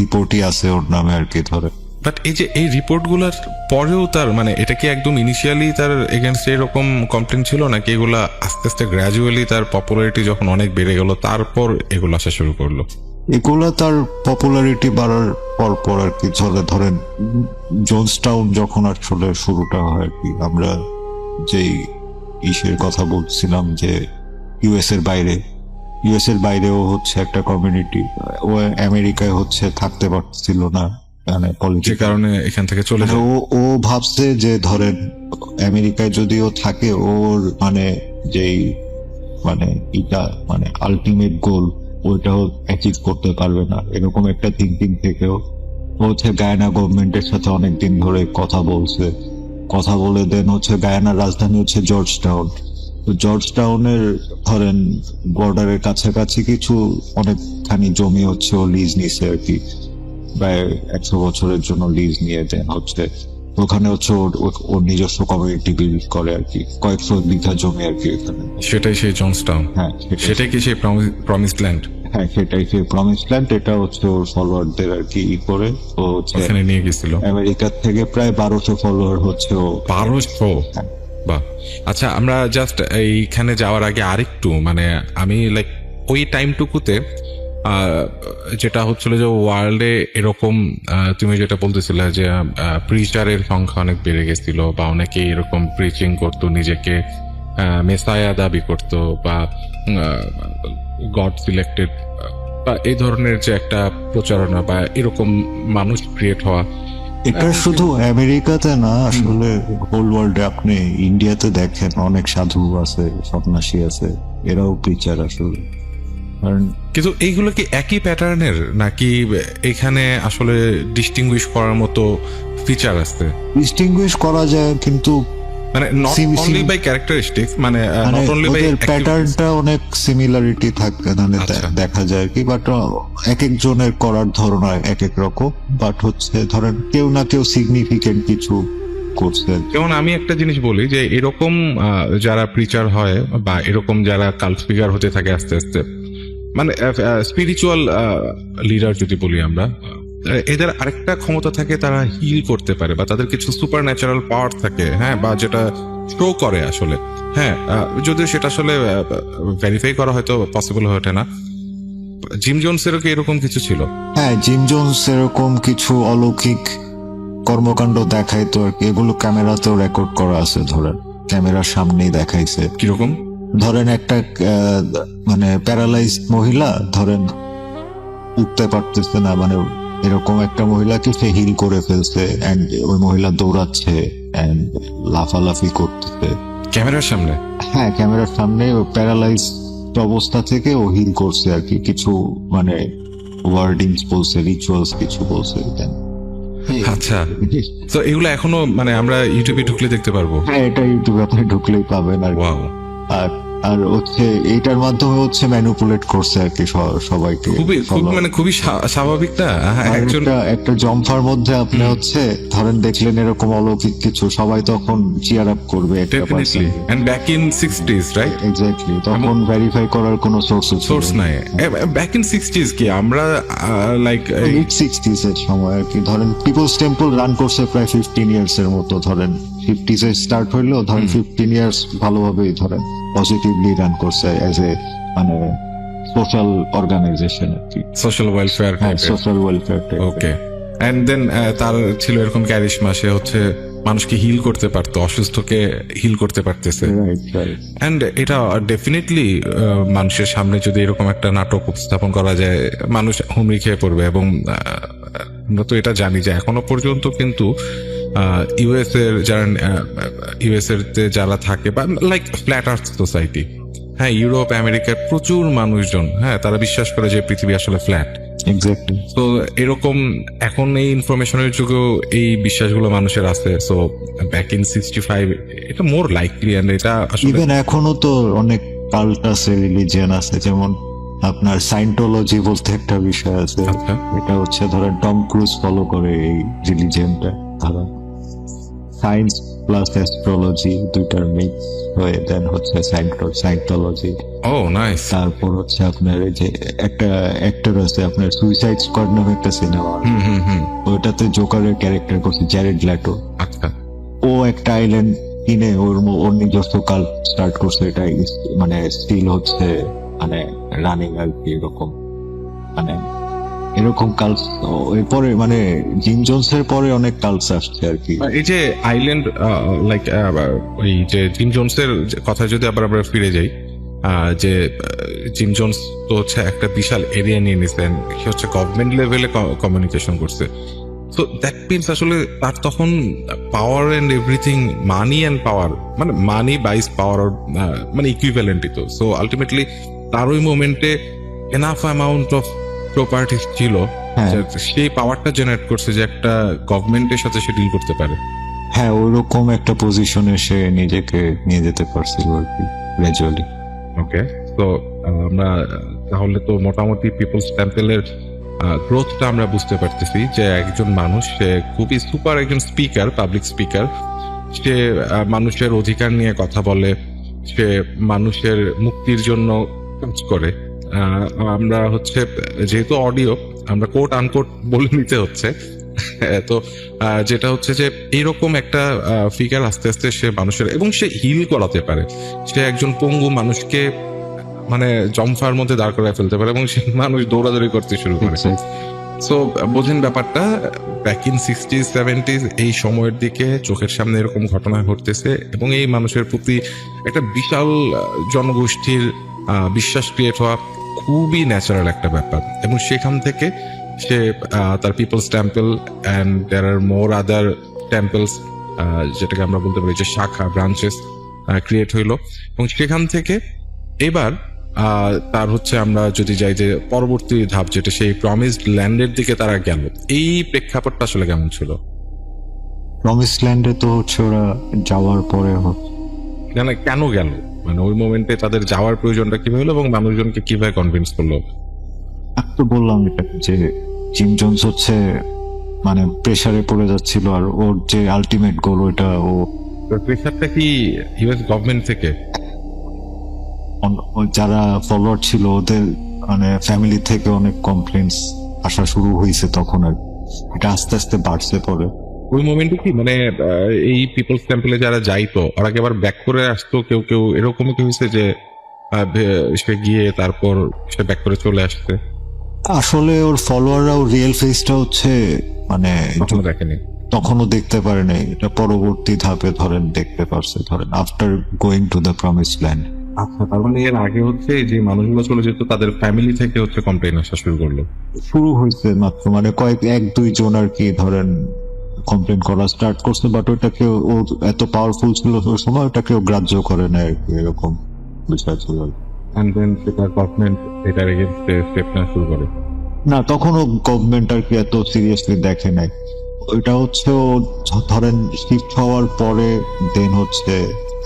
রিপোর্টই আছে ওর নামে আর কি ধরে। বাট এই যে এই রিপোর্টগুলোর পরেও তার মানে এটা কি একদম ইনিশিয়ালি তার এগেনস্ট এরকম কমপ্লেন ছিল, নাকি এগুলা আস্তে আস্তে গ্র্যাজুয়ালি তার পপুলারিটি যখন অনেক বেড়ে গেল তারপর এগুলো আসা শুরু করলো? এগুলা তার পপুলারিটি বাড়ার পর পর আর কি ধরেন জোনসটাউন যখন আসলে শুরুটা হয় আর কি, আমরা যেই ইসের কথা বলছিলাম যে ইউএস এর বাইরেও হচ্ছে একটা কমিউনিটি, ও আমেরিকায় হচ্ছে থাকতে পারছিল না, মানে যে পলিটিক্যাল কারণে এখান থেকে চলে যায়। ও ভাবছে যে ধরেন আমেরিকায় যদিও থাকে, ওর মানে যেই মানে এটা মানে আলটিমেট গোল ওইটাও অ্যাচিভ করতে পারবে না, এরকম একটা থিঙ্কিং থেকেও ও হচ্ছে গায়ানা গভর্নমেন্টের সাথে অনেকদিন ধরে কথা বলে দেন হচ্ছে গায়ানার রাজধানী হচ্ছে জর্জটাউন। তো জর্জটাউনের ধরেন বর্ডারের কাছাকাছি কিছু অনেকখানি জমি হচ্ছে ও লিজ নিছে আর কি, প্রায় 100 বছরের জন্য লিজ নিয়ে দেন হচ্ছে ওখানে হচ্ছে ওর নিজস্ব কমিউনিটি বিল্ড করে আর কি, কয়েকশো বিঘা জমি আর কি এখানে। সেটাই সেই জনসটাউন, হ্যাঁ সেটাই কি সেই প্রমিসড ল্যান্ড, হ্যাঁ সেটাই সেই প্রমিস ল্যান্ড। এটা হচ্ছে ওর ফলোয়ারদের আর কি করে ও হচ্ছে ওখানে নিয়ে গেছিল। আমেরিকা থেকে প্রায় 1200 ফলোয়ার হচ্ছে ও 1200? হ্যাঁ। বাহ। আচ্ছা, আমরা জাস্ট এইখানে যাওয়ার আগে আরেকটু মানে আমি লাইক ওই টাইমটুকুতে যেটা হচ্ছিল যে ওয়ার্ল্ডে এরকম তুমি যেটা বলতেছিলে যে প্রিচারের সংখ্যা অনেক বেড়ে গেছিল, বা অনেকে এরকম প্রিচিং করতো, নিজেকে মেসায়া দাবি করতো, বা গড সিলেক্টেড, বা এই ধরনের যে একটা প্রচারণা বা এরকম মানুষ ক্রিয়েট হওয়া। এটা শুধু আমেরিকাতে না, আসলে হোল ওয়ার্ল্ডে আপনি ইন্ডিয়াতে দেখেন অনেক সাধু আছে, সন্ন্যাসী আছে, এরাও প্রিচার আসলে। কারণ কিন্তু এইগুলো কি একই প্যাটার্নের, নাকি এখানে আসলে ডিস্টিংগুইশ করার মতো ফিচার আছে? ডিস্টিংগুইশ করা যায়, কিন্তু মানে নট অনলি বাই ক্যারেক্টারিস্টিক্স, মানে নট অনলি বাই প্যাটার্নটা অনেক সিমিলারিটি থাকে, মানে আচ্ছা। দেখা যায় কি, বাট এক একজনের করার ধরন এক এক রকম, বাট হচ্ছে ধরেন কেউ না কেউ সিগনিফিকেন্ট কিছু করছে। যেমন আমি একটা জিনিস বলি যে এরকম যারা প্রিচার হয় বা এরকম যারা কাল্ট ফিগার হতে থাকে আস্তে আস্তে, মানে স্পিরিচুয়াল লিডার যদি বলি আমরা, এদের আরেকটা ক্ষমতা থাকে, তারা হিল করতে পারে বা তাদের কিছু সুপার ন্যাচারাল পাওয়ার থাকে, হ্যাঁ, বা যেটা শো করে আসলে, হ্যাঁ, যদিও সেটা আসলে ভেরিফাই করা হয়তো পসিবল হয়ে ওঠে না। জিম জোনসেরও কি এরকম কিছু ছিল? হ্যাঁ, জিম জোনস এরকম কিছু অলৌকিক কর্মকাণ্ড দেখাইতো আর কি, এগুলো ক্যামেরাতেও রেকর্ড করা আছে, ধরেন ক্যামেরার সামনেই দেখাইছে। কিরকম? ধরেন একটা মানে প্যারালাইজড মহিলা ধরেন উঠতে পারতেছে না, মানে এরকম একটা মহিলাকে সে হিল করে ফেলছে, এন্ড ওই মহিলা দৌড়াচ্ছে এন্ড লাফালাফি করতেছে ক্যামেরার সামনে? হ্যাঁ, ক্যামেরার সামনে প্যারালাইজ অবস্থা থেকে ও হিল করছে আর কি, কিছু মানে ওয়ার্ডিংস বলছে, রিচুয়ালস কিছু বলছে। আচ্ছা, তো এগুলো এখনো মানে আমরা ইউটিউবে ঢুকলে দেখতে পারবো? হ্যাঁ, এটা ইউটিউবে আপনি ঢুকলেই পাবেন আর কি। ওয়াও। আর আর হচ্ছে এইটার মাধ্যমে হচ্ছে ম্যানিপুলেট করছে আর কি সবাইকে। খুবই স্বাভাবিক না? আর একজন একটা জম্পার মধ্যে আপনি হচ্ছে ধরেন দেখলেন এরকম অলৌকিক কিছু, সবাই তখন চিয়ার আপ করবে একটা definitely, and back in 60s, right? Exactly, তখন ভেরিফাই করার কোনো সোর্স নাই। ব্যাক ইন 60s কি আমরা লাইক মিড 60s এর সময় আর কি, ধরেন পিপলস টেম্পল রান করছে প্রায় 15 ইয়ার্স এর মতো, ধরেন 50s এ স্টার্ট হইলো, ধরেন 15 ইয়ার্স ভালোভাবেই ধরেন পজিটিভলি রান করছে অ্যাজ এ মানে সোশ্যাল অর্গানাইজেশন আর কি, social welfare. Social welfare. Okay, and then তার ছিল এরকম ক্যারিশমা, সে হচ্ছে মানুষকে হিল করতে পারতো, অসুস্থকে হিল করতে পারতেছে। এন্ড এটা ডেফিনেটলি মানুষের সামনে যদি এরকম একটা নাটক উপস্থাপন করা যায়, মানুষ হুমড়ি খেয়ে পড়বে। এবং আমরা তো এটা জানি যে এখনো পর্যন্ত কিন্তু ইউএস এর যারা থাকে, বা লাইক ফ্ল্যাট আর্থ সোসাইটি, হ্যাঁ, ইউরোপ আমেরিকার প্রচুর মানুষজন, হ্যাঁ, তারা বিশ্বাস করে যে পৃথিবী আসলে ফ্ল্যাট। এক্স্যাক্টলি। তো এরকম এখন এই ইনফরমেশনের যুগেও এই বিশ্বাসগুলো মানুষের আছে। সো ব্যাক ইন 65 এটা মোর লাইকলি, এন্ড এটা আসলে ইভেন এখনো তো অনেক কাল্ট আছে, রিলিজিয়ন আছে, যেমন আপনার সাইন্টোলজি বলতে একটা বিষয় আছে। আচ্ছা। এটা হচ্ছে ধরেন টম ক্রুজ ফলো করে এই রিলিজিয়নটা, ধরেন সায়েন্স প্লাস অ্যাস্ট্রোলজি দুইটার মিক্স হয়ে দেন হচ্ছে সাইন্টোলজি। ও নাইস। তারপর হচ্ছে আপনার এই যে একটা অ্যাক্টর আছে আপনার সুইসাইড স্কোয়াড নামে একটা সিনেমা, ওইটাতে জোকারের ক্যারেক্টার করছে জ্যারেড লেটো। আচ্ছা। ও একটা আইল্যান্ড কিনে ওর নিজস্ব কাল স্টার্ট করছে, এটা মানে স্টিল হচ্ছে মানে রানিং আর কি, এরকম মানে এরকম কালস এরপরে মানে জিম জোনসের পরে অনেক কালস আসছে আর কি। এই যে আইল্যান্ড লাইক ওই যে জিম জোনসের কথা যদি আবার আমরা ফিরে যাই, যে জিম জোনস তো হচ্ছে একটা বিশাল এরিয়া নিয়ে নিছেন, সে হচ্ছে গভর্নমেন্ট লেভেলে কমিউনিকেশন করছে। তো দ্যাট মিনস আসলে তার তখন power and everything, money and power, মানে মানি বাইস পাওয়ার মানে ইকুইভ্যালেন্টই তো। সো আলটিমেটলি তার ওই মোমেন্টে এনাফ অ্যামাউন্ট অফ প্রপার্টি ছিল, হ্যাঁ। সেই পাওয়ারটা জেনারেট করছে যে একটা গভর্নমেন্টের সাথে সে ডিল করতে পারে। হ্যাঁ, ওইরকম একটা পজিশনে সে নিজেকে নিয়ে যেতে পারছিল আর কি গ্রাজুয়ালি। ওকে, তো আমরা তাহলে তো মোটামুটি পিপলস টেম্পলের গ্রোথটা আমরা বুঝতে পারতেছি যে একজন মানুষ, সে খুবই সুপার একজন স্পিকার, পাবলিক স্পিকার। সে মানুষের অধিকার নিয়ে কথা বলে, সে মানুষের মুক্তির জন্য কাজ করে। আমরা হচ্ছে যেহেতু অডিও, আমরা কোট আনকোট বলে নিতে হচ্ছে। তো যেটা হচ্ছে যে এইরকম একটা ফিগার আস্তে আস্তে সে মানুষের, এবং সে হিল করাতে পারে। সে একজন পঙ্গু মানুষকে মানে জম্ফার মধ্যে দাঁড় করায় ফেলতে পারে এবং সে মানুষ দৌড়াদৌড়ি করতে শুরু করে। সো বোঝেন ব্যাপারটা, ব্যাক ইন 60s 70s এই সময়ের দিকে চোখের সামনে এরকম ঘটনা ঘটতেছে এবং এই মানুষের প্রতি একটা বিশাল জনগোষ্ঠীর বিশ্বাস ক্রিয়েট হওয়া খুবই ন্যাচারাল একটা ব্যাপার। এবং সেখান থেকে সে তার Peoples Temple and there are more other temples, যেটাকে আমরা বলতে পারি যে শাখা, ব্রাঞ্চেস ক্রিয়েট হইলো। এবং সেখান থেকে এবার তার হচ্ছে আমরা যদি যাই যে পরবর্তী ধাপ, যেটা সেই প্রমিসড ল্যান্ডের দিকে তারা গেল, এই প্রেক্ষাপটটা আসলে কেমন ছিল? প্রমিস ল্যান্ডে তো হচ্ছে ওরা যাওয়ার পরে কেন গেল, মানে ওই মোমেন্টে তাদের যাওয়ার প্রয়োজনটা কিভাবে হলো এবং মানুষজনকে কিভাবে কনভিন্স করলো? আমি তো বললাম এটা যে জিম জোনস হচ্ছে মানে প্রেসারে পড়ে যাচ্ছিল, আর ওর যে আলটিমেট গোল ওইটা ও প্রেশারটা কি ইউএস গভর্নমেন্ট থেকে? যারা ফলোয়ার ছিল ওদের মানে ফ্যামিলি থেকে অনেক কমপ্লেন্টস আসা শুরু হয়েছে তখন, আর এটা আস্তে আস্তে বাড়ছে পরে। ওই মোমেন্টে কি মানে এই পিপলস টেম্পলে যারা যাইতো ওরা কি আবার ব্যাক করে আসতো? কেউ কেউ এরকম কি হয়েছে যে সে গিয়ে তারপর সে ব্যাক করে চলে আসছে? আসলে ওর ফলোয়াররাও রিয়েল ফেসটা হচ্ছে মানে কখনো দেখেনি, তখনও দেখতে পারে নাই, এটা পরবর্তী ধাপে ধরেন দেখতে পারছে, ধরেন after going to the promise land. আচ্ছা, তার মানে এর আগে হচ্ছে যে মানুষগুলো চলে যেত তাদের ফ্যামিলি থেকে হচ্ছে কমপ্লেন আসা শুরু করলো। শুরু হয়েছে মাত্র মানে এক দুই জন আর কি ধরেন কমপ্লেন করা স্টার্ট করছে, বাট ওইটাকে ও এত পাওয়ারফুল ছিল ওই সময়, ওটাকে ও গ্রাহ্য করে না আর কি, এরকম বিষয় ছিল। এন্ড দেন সেটা গভর্নমেন্ট এটার এগেইনস্টে স্টেপ নেওয়া শুরু করে। না, তখনও গভর্নমেন্ট আর কি এত সিরিয়াসলি দেখে নাই। ওইটা হচ্ছে ও ধরেন শিফট হওয়ার পরে দেন হচ্ছে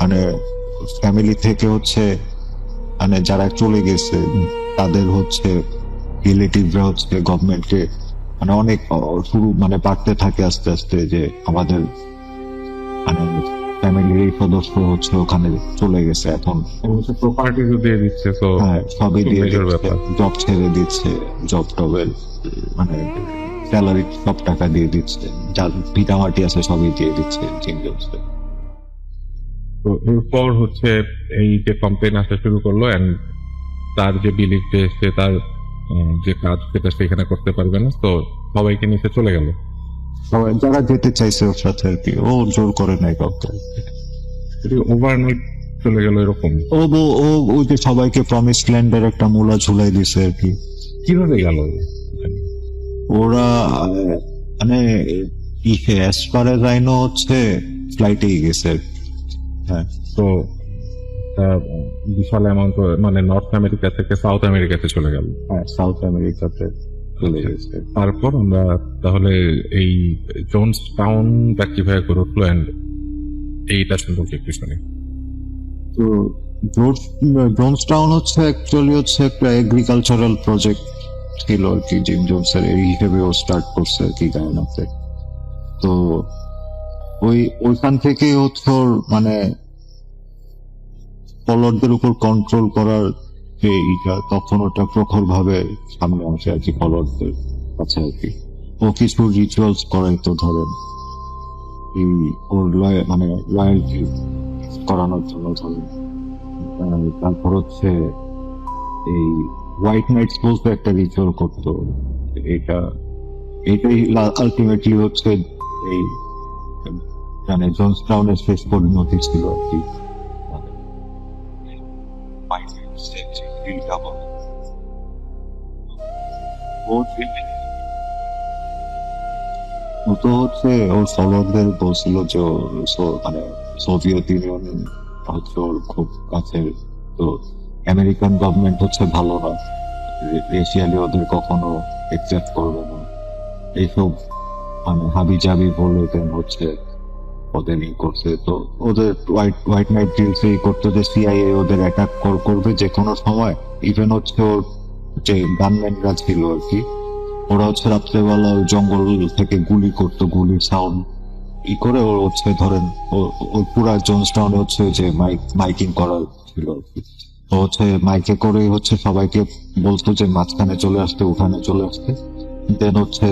মানে ফ্যামিলি থেকে হচ্ছে মানে যারা চলে গেছে তাদের হচ্ছে রিলেটিভরা হচ্ছে গভর্নমেন্টকে মানে অনেক শুরু মানে বাড়তে থাকে আস্তে আস্তে, যে আমাদের মানে ফ্যামিলির এই সদস্য হচ্ছে ওখানে চলে গেছে, এখন প্রপার্টিও দিয়ে দিচ্ছে, তো হ্যাঁ সবই দিয়ে মেজর ব্যাপার। জব ছেড়ে দিচ্ছে, জব টবের মানে স্যালারি সব টাকা দিয়ে দিচ্ছে, যার ভিটামাটি আছে সবই দিয়ে দিচ্ছে জিম জোনসকে। তো এরপর হচ্ছে এই যে কমপ্লেন আসা শুরু করলো এন্ড তার যে বিলিফ যে সে তার যে কাজ সেটা সেখানে করতে পারবে না, তো সবাইকে নিচে চলে গেল। সবাই যারা যেতে চাইছে ওর সাথে আর কি, ও জোর করে নাই কাউকে। ওভারনাইট চলে গেল এরকম? ও ওই যে সবাইকে প্রমিস ল্যান্ডের একটা মূলা ঝুলাই দিছে আর কি। কিভাবে গেল? ওরা মানে as far age I know হচ্ছে ফ্লাইটেই গেছে। হ্যাঁ, তো বিশাল অ্যামাউন্ট মানে নর্থ আমেরিকা থেকে সাউথ আমেরিকাতে চলে গেল। হ্যাঁ সাউথ আমেরিকাতে চলে গেছে। তারপর আমরা তাহলে এই জোনস টাউনটা কিভাবে করে উঠলো এন্ড এইটা সম্পর্কে একটু শুনি। তো জোনসটাউন হচ্ছে অ্যাকচুয়ালি হচ্ছে একটা এগ্রিকালচারাল প্রজেক্ট ছিল আর কি, জিম জোনসের এই হিসেবে ও স্টার্ট করছে আর কি গায়ানাতে। তো ওইখান থেকে হচ্ছে ওর মানে ফলোয়ারদের উপর কন্ট্রোল করার যে ইটা, তখন ওটা প্রখর ভাবে সামনে আসে আর কি ফলোয়ারদের কাছে আর কি। ও কিছু রিচুয়ালস করাইতো ধরেন এই ওর মানে লয়ালটি করানোর জন্য ধরেন। তারপর হচ্ছে এই হোয়াইট নাইটস বলতে একটা রিচুয়াল করতো, এটাই আলটিমেটলি হচ্ছে এই মানে জনসটাউনের শেষ পরিণতি ছিল আর কি। ও তো হচ্ছে ওর ফলোয়ারদের বলছিল যে মানে সোভিয়েত ইউনিয়ন হচ্ছে ওর খুব কাছের, তো আমেরিকান গভর্নমেন্ট হচ্ছে ভালো না, এশিয়ালি ওদের কখনো একসেপ্ট করবে না, এইসব মানে হাবি জাবি বলে দেন হচ্ছে ওদের ই করছে। তো ওদের হোয়াইট নাইট ডিলস এই করতো যে সিআইএ ওদের অ্যাটাক করবে যে কোনো সময়। ইভেন হচ্ছে ওর যে গানম্যানরা ছিল আর কি, ওরা হচ্ছে রাত্রেবেলা ওই জঙ্গল থেকে গুলি করতো, গুলির সাউন্ড ই করে ওর হচ্ছে ধরেন ওই পুরা জোনসটাউনে হচ্ছে যে মাইকিং করা ছিল আর কি। তো হচ্ছে মাইকে করে হচ্ছে সবাইকে বলতো যে মাঝখানে চলে আসতে, উঠানে চলে আসতে। দেন হচ্ছে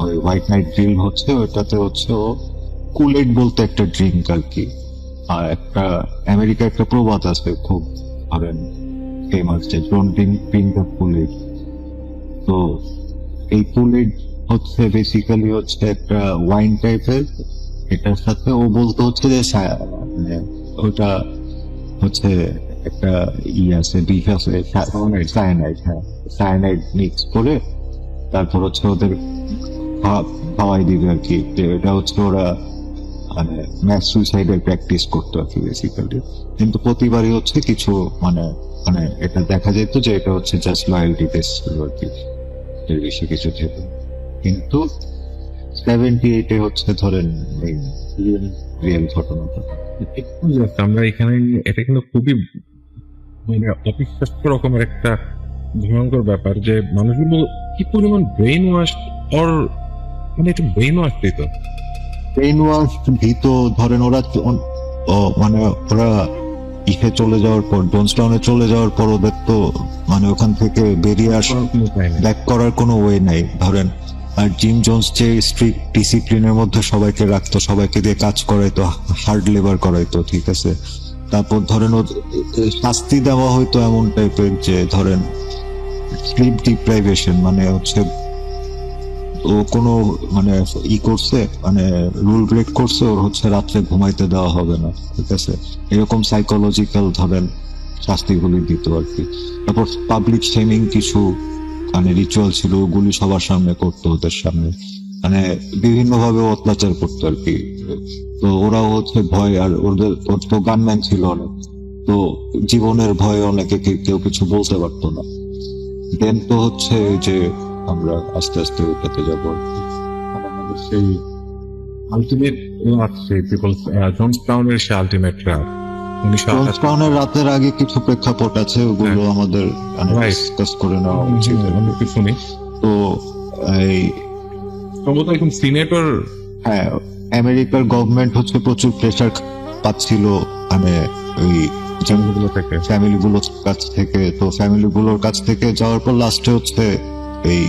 ওই হোয়াইট নাইট ড্রিল হচ্ছে ওইটাতে হচ্ছে ও কুলেট বলতে একটা ড্রিঙ্ক আর কি। আর একটা আমেরিকা একটা প্রবাদ আছে খুব ধরেন ফেমাস, যে ডোন্ট ড্রিঙ্ক দ্য কুলেট। তো এই কুলেট হচ্ছে বেসিক্যালি হচ্ছে একটা ওয়াইন টাইপের, এটার সাথে ও বলতে হচ্ছে যে মানে ওটা হচ্ছে একটা আছে বিষ আছে সায়ানাইড, হ্যাঁ সায়ানাইড মিক্স করে তারপর হচ্ছে ওদের খাওয়াই দিবে আর কি। যে এটা হচ্ছে ওরা মানে ম্যাস সুইসাইডের প্র্যাকটিস করতো আর কি বেসিক্যালি। কিন্তু প্রতিবারই হচ্ছে কিছু মানে মানে এটা দেখা যেত যে এটা হচ্ছে জাস্ট লয়্যালটি টেস্ট ছিল আর কি, এর বেশি কিছু ছিল। কিন্তু 78-এ হচ্ছে ধরেন এই রিয়েল ঘটনাটা। আমরা এখানে এটা কিন্তু খুবই মানে অবিশ্বাস্য রকমের একটা ভয়ঙ্কর ব্যাপার যে মানুষগুলো কি পরিমাণ ব্রেন ওয়াশ অর মানে এটা ব্রেন ওয়াশ দিত। ব্রেন ওয়াশ ভীত ধরেন ওরা মানে ওরা ইসে চলে যাওয়ার পর, জোনসটাউনে চলে যাওয়ার পর ওদের তো মানে ওখান থেকে বেরিয়ে আসা ব্যাক করার কোনো ওয়ে নাই ধরেন। আর জিম জোন্স যে স্ট্রিক্ট ডিসিপ্লিনের মধ্যে সবাইকে রাখতো, সবাইকে দিয়ে কাজ করাইতো, হার্ড লেবার করাইতো, ঠিক আছে। তারপর ধরেন শাস্তি দেওয়া হয়তো এমন টাইপের যে ধরেন স্লিপ ডিপ্রাইভেশন, মানে হচ্ছে ও কোনো মানে ই করছে মানে রুল ব্রেক করছে, ওর হচ্ছে রাত্রে ঘুমাইতে দেওয়া হবে না, ঠিক আছে। এরকম সাইকোলজিক্যাল ধরেন শাস্তিগুলি দিত আর কি। তারপর পাবলিক শেমিং কিছু মানে রিচুয়াল ছিল, ওগুলি সবার সামনে করতো, ওদের সামনে মানে বিভিন্ন ভাবে অত্যাচার করতো আর কি। তো ওরাও হচ্ছে ভয়, আর ওদের তো গানম্যান ছিল অনেক, তো জীবনের ভয়ে অনেকে কেউ কিছু বলতে পারতো না। দেন তো হচ্ছে যে আমরা আস্তে আস্তে ওটাতে যাবো আর কি। আমাদের সেই আলটিমেট আছে পিপল জনসটাউনের সেই আলটিমেট রাত 1928 জনসটাউনের রাতের আগে কিছু প্রেক্ষাপট আছে, ওগুলো আমাদের ডিসকাস করে নেওয়া উচিত। আমি একটু শুনি। তো এই সম্ভবত এখন সিনেটর হ্যাঁ আমেরিকার গভর্নমেন্ট হচ্ছে প্রচুর প্রেশার পাচ্ছিল মানে ওই জনগুলো থেকে ফ্যামিলিগুলোর কাছ থেকে। তো ফ্যামিলিগুলোর কাছ থেকে যাওয়ার পর লাস্টে হচ্ছে এই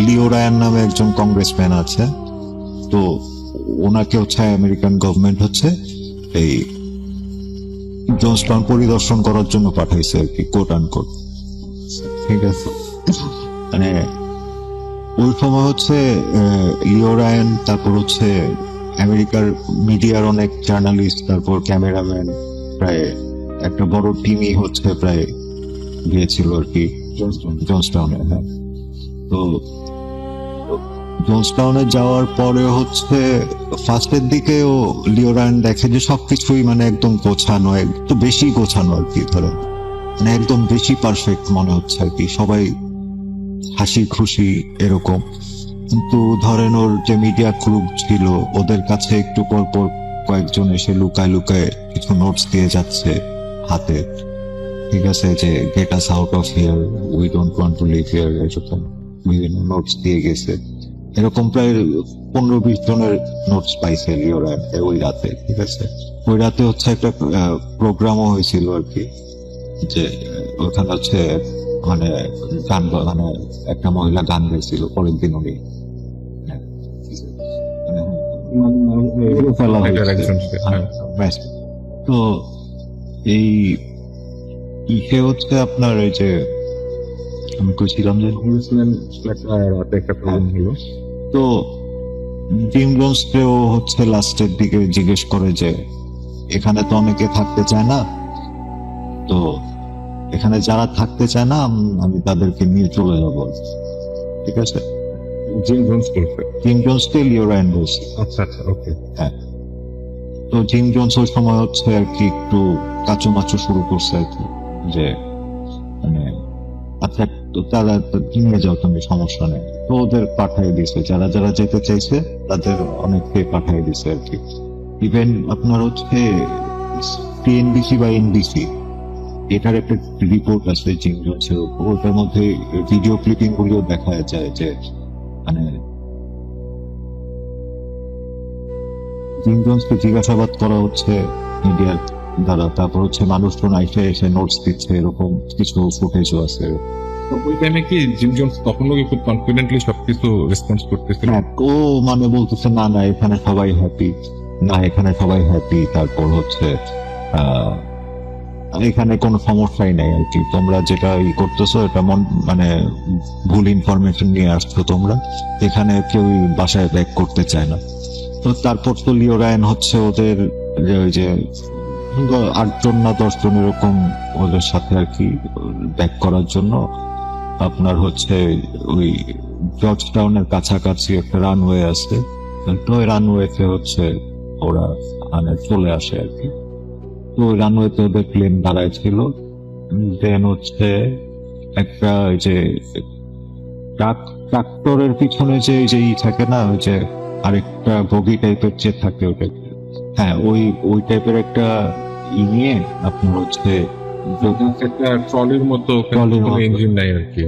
লিও রায়ান নামে একজন কংগ্রেসম্যান আছে, তো ওনাকে হচ্ছে আমেরিকান গভর্নমেন্ট হচ্ছে এই জনসটাউন পরিদর্শন করার জন্য পাঠাইছে আর কি, কোট আনকোট, ঠিক আছে। মানে ওই সময় হচ্ছে লিও রায়ান, তারপর হচ্ছে আমেরিকার মিডিয়ার অনেক জার্নালিস্ট, তারপর ক্যামেরাম্যান, প্রায় একটা বড় টিমই হচ্ছে প্রায় গিয়েছিল আর কি জনসটাউনে। হ্যাঁ, তো জনসটাউনে যাওয়ার পরে হচ্ছে ফার্স্টের দিকে ও লিও রায়ান দেখে যে সবকিছুই মানে একদম গোছানো, একটু বেশি গোছানো আর কি, ধরে মানে একদম বেশি পারফেক্ট মনে হচ্ছে আর কি, সবাই হাসি খুশি এরকম। কিন্তু ধরেন ওর যে মিডিয়া গ্রুপ ছিল ওদের কাছে একটু পর পর কয়েকজন এসে লুকায় লুকায় কিছু নোটস দিয়ে যাচ্ছে হাতে, ঠিক আছে, যে get us out of here, we don't want to leave here, এরকম বিভিন্ন নোটস দিয়ে গেছে। এরকম প্রায় 15-20 জনের নোটস পাইছে লিও রায়ান ওই রাতে, ঠিক আছে। ওই রাতে হচ্ছে একটা প্রোগ্রামও হয়েছিল আর কি, যে ওখানে হচ্ছে মানে গান মানে একটা মহিলা গান গাইছিল, পরের দিন উনি ফেলা হয়েছে। তো এই ইসে হচ্ছে আপনার এই যে আমি কইছিলাম যে রাতে একটা প্রবলেম হলো। তো জিম জোন্সকেও হচ্ছে লাস্টের দিকে জিজ্ঞেস করে যে এখানে তো অনেকে থাকতে চায় না, তো এখানে যারা থাকতে চায় না আমি তাদেরকে নিয়ে চলে যাব, ঠিক আছে। জিম জোন্স বলছে। জিম জোন্সকে লিও রায়ান বলছে। আচ্ছা আচ্ছা, ওকে। হ্যাঁ, তো জিম জোন্স ওই সময় হচ্ছে আর কি একটু কাচুমাচু শুরু করছে আর কি, যে মানে আচ্ছা তো তারা তো নিয়ে যাও তুমি, সমস্যা নেই। তো ওদের পাঠিয়ে দিছে, যারা যারা যেতে চাইছে তাদের অনেককে পাঠিয়ে দিছে আর কি। ইভেন আপনার হচ্ছে টিএনবিসি বা এনবিসি, এটার একটা রিপোর্ট আছে জিম জোন্সের উপর, ওটার মধ্যে ভিডিও ক্লিপিং গুলিও দেখা যায় যে মানে জিম জোন্সকে জিজ্ঞাসাবাদ করা হচ্ছে মিডিয়ার দ্বারা, তারপর হচ্ছে মানুষজন আইসে এসে নোটস দিচ্ছে, এরকম কিছু ফুটেজও আছে। তো ওই টাইমে কি জিম জোন্স তখনও কি খুব কনফিডেন্টলি সবকিছু রেসপন্স করতেছিল? হ্যাঁ, ও মানে বলতেছে না না এখানে সবাই হ্যাপি, না এখানে সবাই হ্যাপি, তারপর হচ্ছে আহ, এখানে কোনো সমস্যাই নাই আর কি, তোমরা যেটা করতেছো এটা মানে ভুল ইনফরমেশন নিয়ে আসছো তোমরা, এখানে কেউ বাসায় ব্যাক করতে চায় না। তো তারপর তো লিও রায়ান হচ্ছে ওদের ওই যে 8 জন না 10 জন এরকম ওদের সাথে আর কি ব্যাক করার জন্য আপনার হচ্ছে ওই জর্জ টাউনের কাছাকাছি একটা রানওয়ে আছে, তো ওই রানওয়েতে হচ্ছে ওরা মানে চলে আসে আর কি। তো ওই রানওয়েতে ওদের প্লেন দাঁড়ায় ছিল, দেন হচ্ছে একটা ওই যে ট্রাক্টরের পিছনে যে থাকে না, ওই যে আরেকটা বগি টাইপের যে থাকে ওটা, হ্যাঁ ওই টাইপের একটা নিয়ে আপনার হচ্ছে একটা ট্রলির মতো, ট্রলির মতো। ইঞ্জিন নাই আর কি।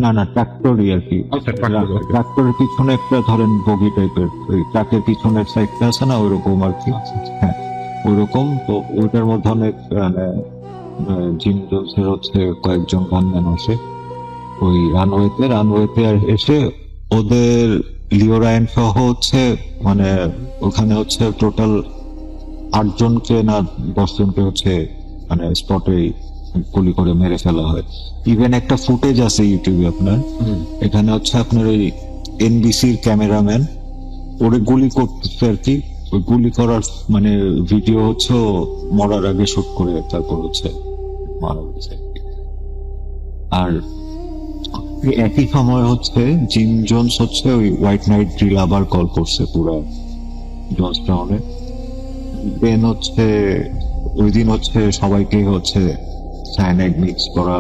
না না ট্রাক্টরই আর কি, আচ্ছা, tractor, okay. ট্রাক্টরের পিছনে একটা ধরেন বগি টাইপের, ওই ট্রাকের পিছনের সাইডটা আছে না ওইরকম আর কি, হ্যাঁ ওইরকম। তো ওইটার মধ্যে অনেক মানে জিম জোন্সের হচ্ছে কয়েকজন গানম্যান আছে ওই রানওয়েতে এসে ওদের লিও রায়ান সহ হচ্ছে মানে ওখানে হচ্ছে টোটাল 8 জনকে না 10 জনকে হচ্ছে মানে স্পটে গুলি করে মেরে ফেলা হয়। ইভেন একটা ফুটেজ আছে ইউটিউবে আপনার, এখানে হচ্ছে আপনার ওই এনবিসির ক্যামেরাম্যান ওরে গুলি করতেছে আর কি, ওই গুলি করার মানে ভিডিও হচ্ছে ও মরার আগে শুট করে তারপর হচ্ছে মারা গেছে। আর একই সময় হচ্ছে জিম জোন্স হচ্ছে ওই হোয়াইট নাইট ড্রিল আবার কল করছে পুরো জর্জ টাউনে। দেন হচ্ছে ওই দিন হচ্ছে সবাইকে হচ্ছে সায়ানাইড মিক্স করা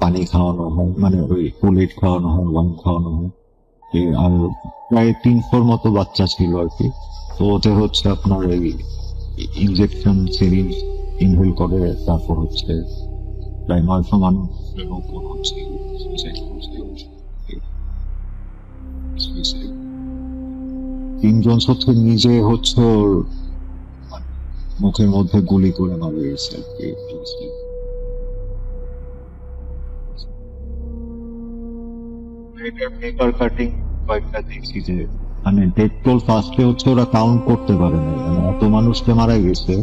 পানি খাওয়ানো হয়, মানে ওই পুলিট খাওয়ানো হয়, ওয়াইন খাওয়ানো হয়। আর প্রায় 300 মতো বাচ্চা ছিল আর কি। তো ওদের হচ্ছে আপনার এই ইনজেকশন সিরিঞ্জ ইনহেল করে, তারপর হচ্ছে প্রায় 900 মানুষের উপর হচ্ছে কিং জোন্স হচ্ছে নিজে হচ্ছে ওর মুখের মধ্যে গুলি করে মারা গেছে আর কি। পেপার কাটিং কয়েকটা দেখছি যে মানে ডেথ টোল ফার্স্টে হচ্ছে ওরা কাউন্ট করতে পারে না, মানে এত মানুষকে মারা গেছে।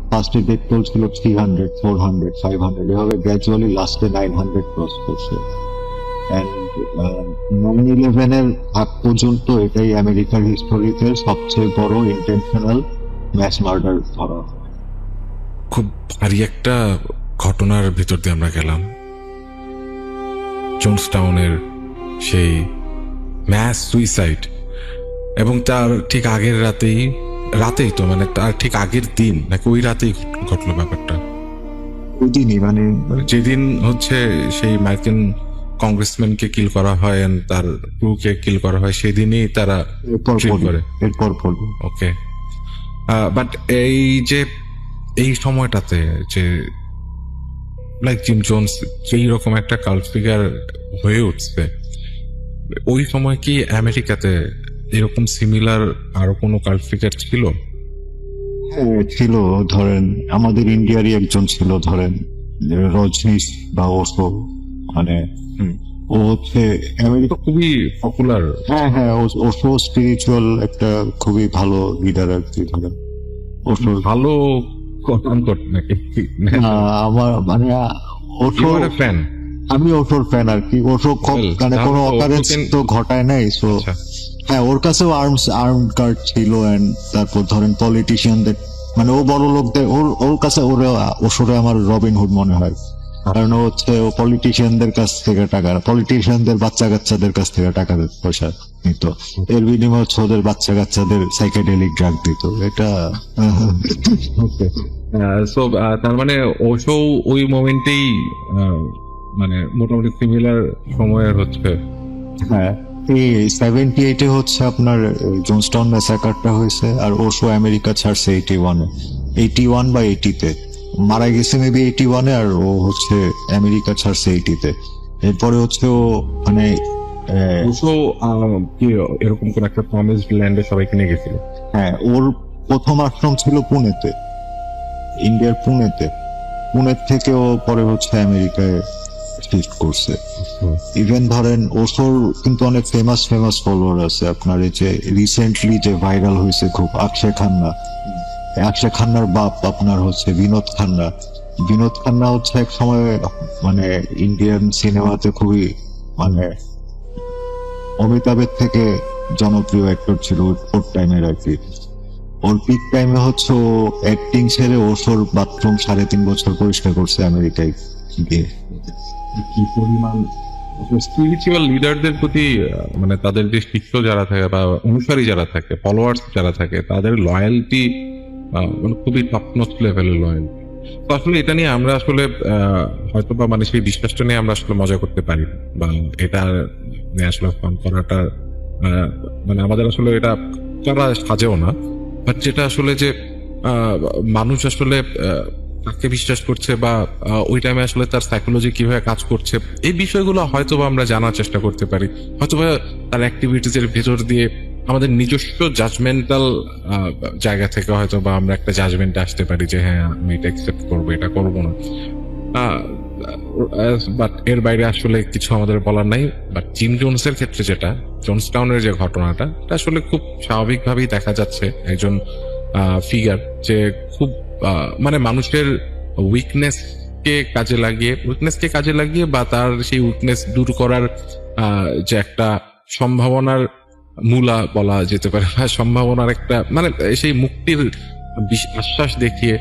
ফার্স্টে ডেথ টোল ছিল 300, 400, 500, এভাবে গ্র্যাজুয়ালি লাস্টে 900 ক্রস করছে। অ্যান্ড 9/11 এর আগ পর্যন্ত এটাই আমেরিকার হিস্টোরিতে সবচেয়ে বড় ইন্টেনশনাল ম্যাস মার্ডার ধরা হয়। খুব ভারী একটা ঘটনার ভিতর দিয়ে আমরা গেলাম। জোন্স টাউনের সেই ম্যাস সুইসাইড, এবং তার ঠিক আগের রাতেই তো মানে তার ঠিক আগের দিন নাকি ওই রাতেই ঘটলো ব্যাপারটা। ওই দিনই মানে যেদিন হচ্ছে সেই মার্কিন কংগ্রেসম্যানকে কিল করা হয় and তার ক্রুকে কিল করা হয়, সেদিনই তারা kill করে। এরপর ওকে, বাট এই সময়টাতে যে লাইক জিম জোন্স যেই রকম একটা কাল্ট ফিগার হয়ে উঠছে, ওই সময় কি আমেরিকাতে এরকম সিমিলার আরো কোনো কাল্ট ফিগার ছিল? ছিল, ধরেন আমাদের ইন্ডিয়ারই একজন ছিল, ধরেন রজনীশ বা ওশো, মানে ও হচ্ছে আমেরিকা খুবই পপুলার। হ্যাঁ ওশো স্পিরিচুয়াল একটা খুবই ভালো লিডার আর কি। ধরেন ওশো ভালো নাকি? আমার মানে ওশো ফ্যান। আমি ওর ফ্যান আর কি। ওর Well, মানে কোনো তাহলে তো অকারেন্স ওকে- তো ঘটায় নাই, সো আচ্ছা। হ্যাঁ ওর কাছেও আর্ম কার্ড ছিল, এন্ড তারপর ধরেন পলিটিশিয়ানদের, মানে ও বড় লোকদের, ওর কাছে ওসরে আমার রবিন হুড মনে হয়। কারণ ও হচ্ছে ও পলিটিশিয়ানদের কাছ থেকে পলিটিশিয়ানদের বাচ্চা কাচ্চাদের কাছ থেকে টাকা পয়সা নিত, এর বিনিময়ে হচ্ছে ওদের বাচ্চা কাচ্চাদের সাইকেডেলিক ড্রাগ দিত। এটা ওকে, সো তার মানে ওশো ওই মোমেন্টেই মানে মোটামুটি সিমিলার সময়ের হচ্ছে। হ্যাঁ, এই 78-এ হচ্ছে আপনার জনস্টাউন ম্যাসাকারটা হয়েছে, আর ওশো আমেরিকা ছাড়ছে 81 বা 80-তে মারা গেছে, মেবি 81-এ, আর ও হচ্ছে আমেরিকা ছাড়ছে 80-তে। এরপরে হচ্ছে ও মানে ওশো কি এরকম কোন একটা প্রমিসড ল্যান্ডে সবাইকে নিয়ে গেছিল? হ্যাঁ, ওর প্রথম আশ্রম ছিল পুনেতে, ইন্ডিয়ার পুনেতে। পুনের থেকে ও পরে হচ্ছে আমেরিকায় শিফট করছে। ইভেন ধরেন ওশোর কিন্তু অনেক ফেমাস ফলোয়ার আছে। আপনার এই যে রিসেন্টলি যে ভাইরাল হয়েছে খুব, অক্ষয় খান্নার বাপ আপনার হচ্ছে বিনোদ খান্না হচ্ছে এক সময় মানে ইন্ডিয়ান সিনেমাতে খুবই মানে অমিতাভের থেকে জনপ্রিয় অ্যাক্টর ছিল ওর টাইমের আর কি। ওর পিক টাইমে হচ্ছে ও অ্যাক্টিং ছেড়ে ওশোর বাথরুম 3.5 বছর পরিষ্কার করছে আমেরিকায় গিয়ে। কি পরিমাণ স্পিরিচুয়াল লিডারদের প্রতি মানে তাদের যে শিষ্য যারা থাকে বা অনুসারী যারা থাকে, ফলোয়ার্স যারা থাকে, তাদের লয়ালটি মানে খুবই টপ নচ লেভেলের লয়ালটি। তো আসলে এটা নিয়ে আমরা আসলে হয়তো বা মানে সেই বিশ্বাসটা নিয়ে আমরা আসলে মজা করতে পারি না, বা এটা নিয়ে আসলে ফান করাটা মানে আমাদের আসলে এটা করা সাজেও না। বাট যেটা আসলে যে মানুষ আসলে কাকে বিশ্বাস করছে বা ওই টাইমে আসলে তার সাইকোলজি কিভাবে কাজ করছে, এই বিষয়গুলো হয়তো বা আমরা জানার চেষ্টা করতে পারি। হয়তো বা তার অ্যাক্টিভিটিস এর ভেতর দিয়ে আমাদের নিজস্ব জাজমেন্টাল জায়গা থেকে হয়তো বা আমরা একটা জাজমেন্টে আসতে পারি যে হ্যাঁ আমি এটা অ্যাকসেপ্ট করবো, এটা করবো না। বাট এর বাইরে আসলে কিছু আমাদের বলার নাই। বাট জিম জোনসের ক্ষেত্রে যেটা, জোনসটাউনের যে ঘটনাটা, এটা আসলে খুব স্বাভাবিকভাবেই দেখা যাচ্ছে একজন ফিগার যে খুব মানে মানুষের উইকনেসকে কাজে লাগিয়ে বা তার সেই উইকনেস দূর করার যে একটা সম্ভাবনার মূলা বলা যেতে পারে, বা সম্ভাবনার একটা মানে সেই মুক্তির আশ্বাস দেখিয়ে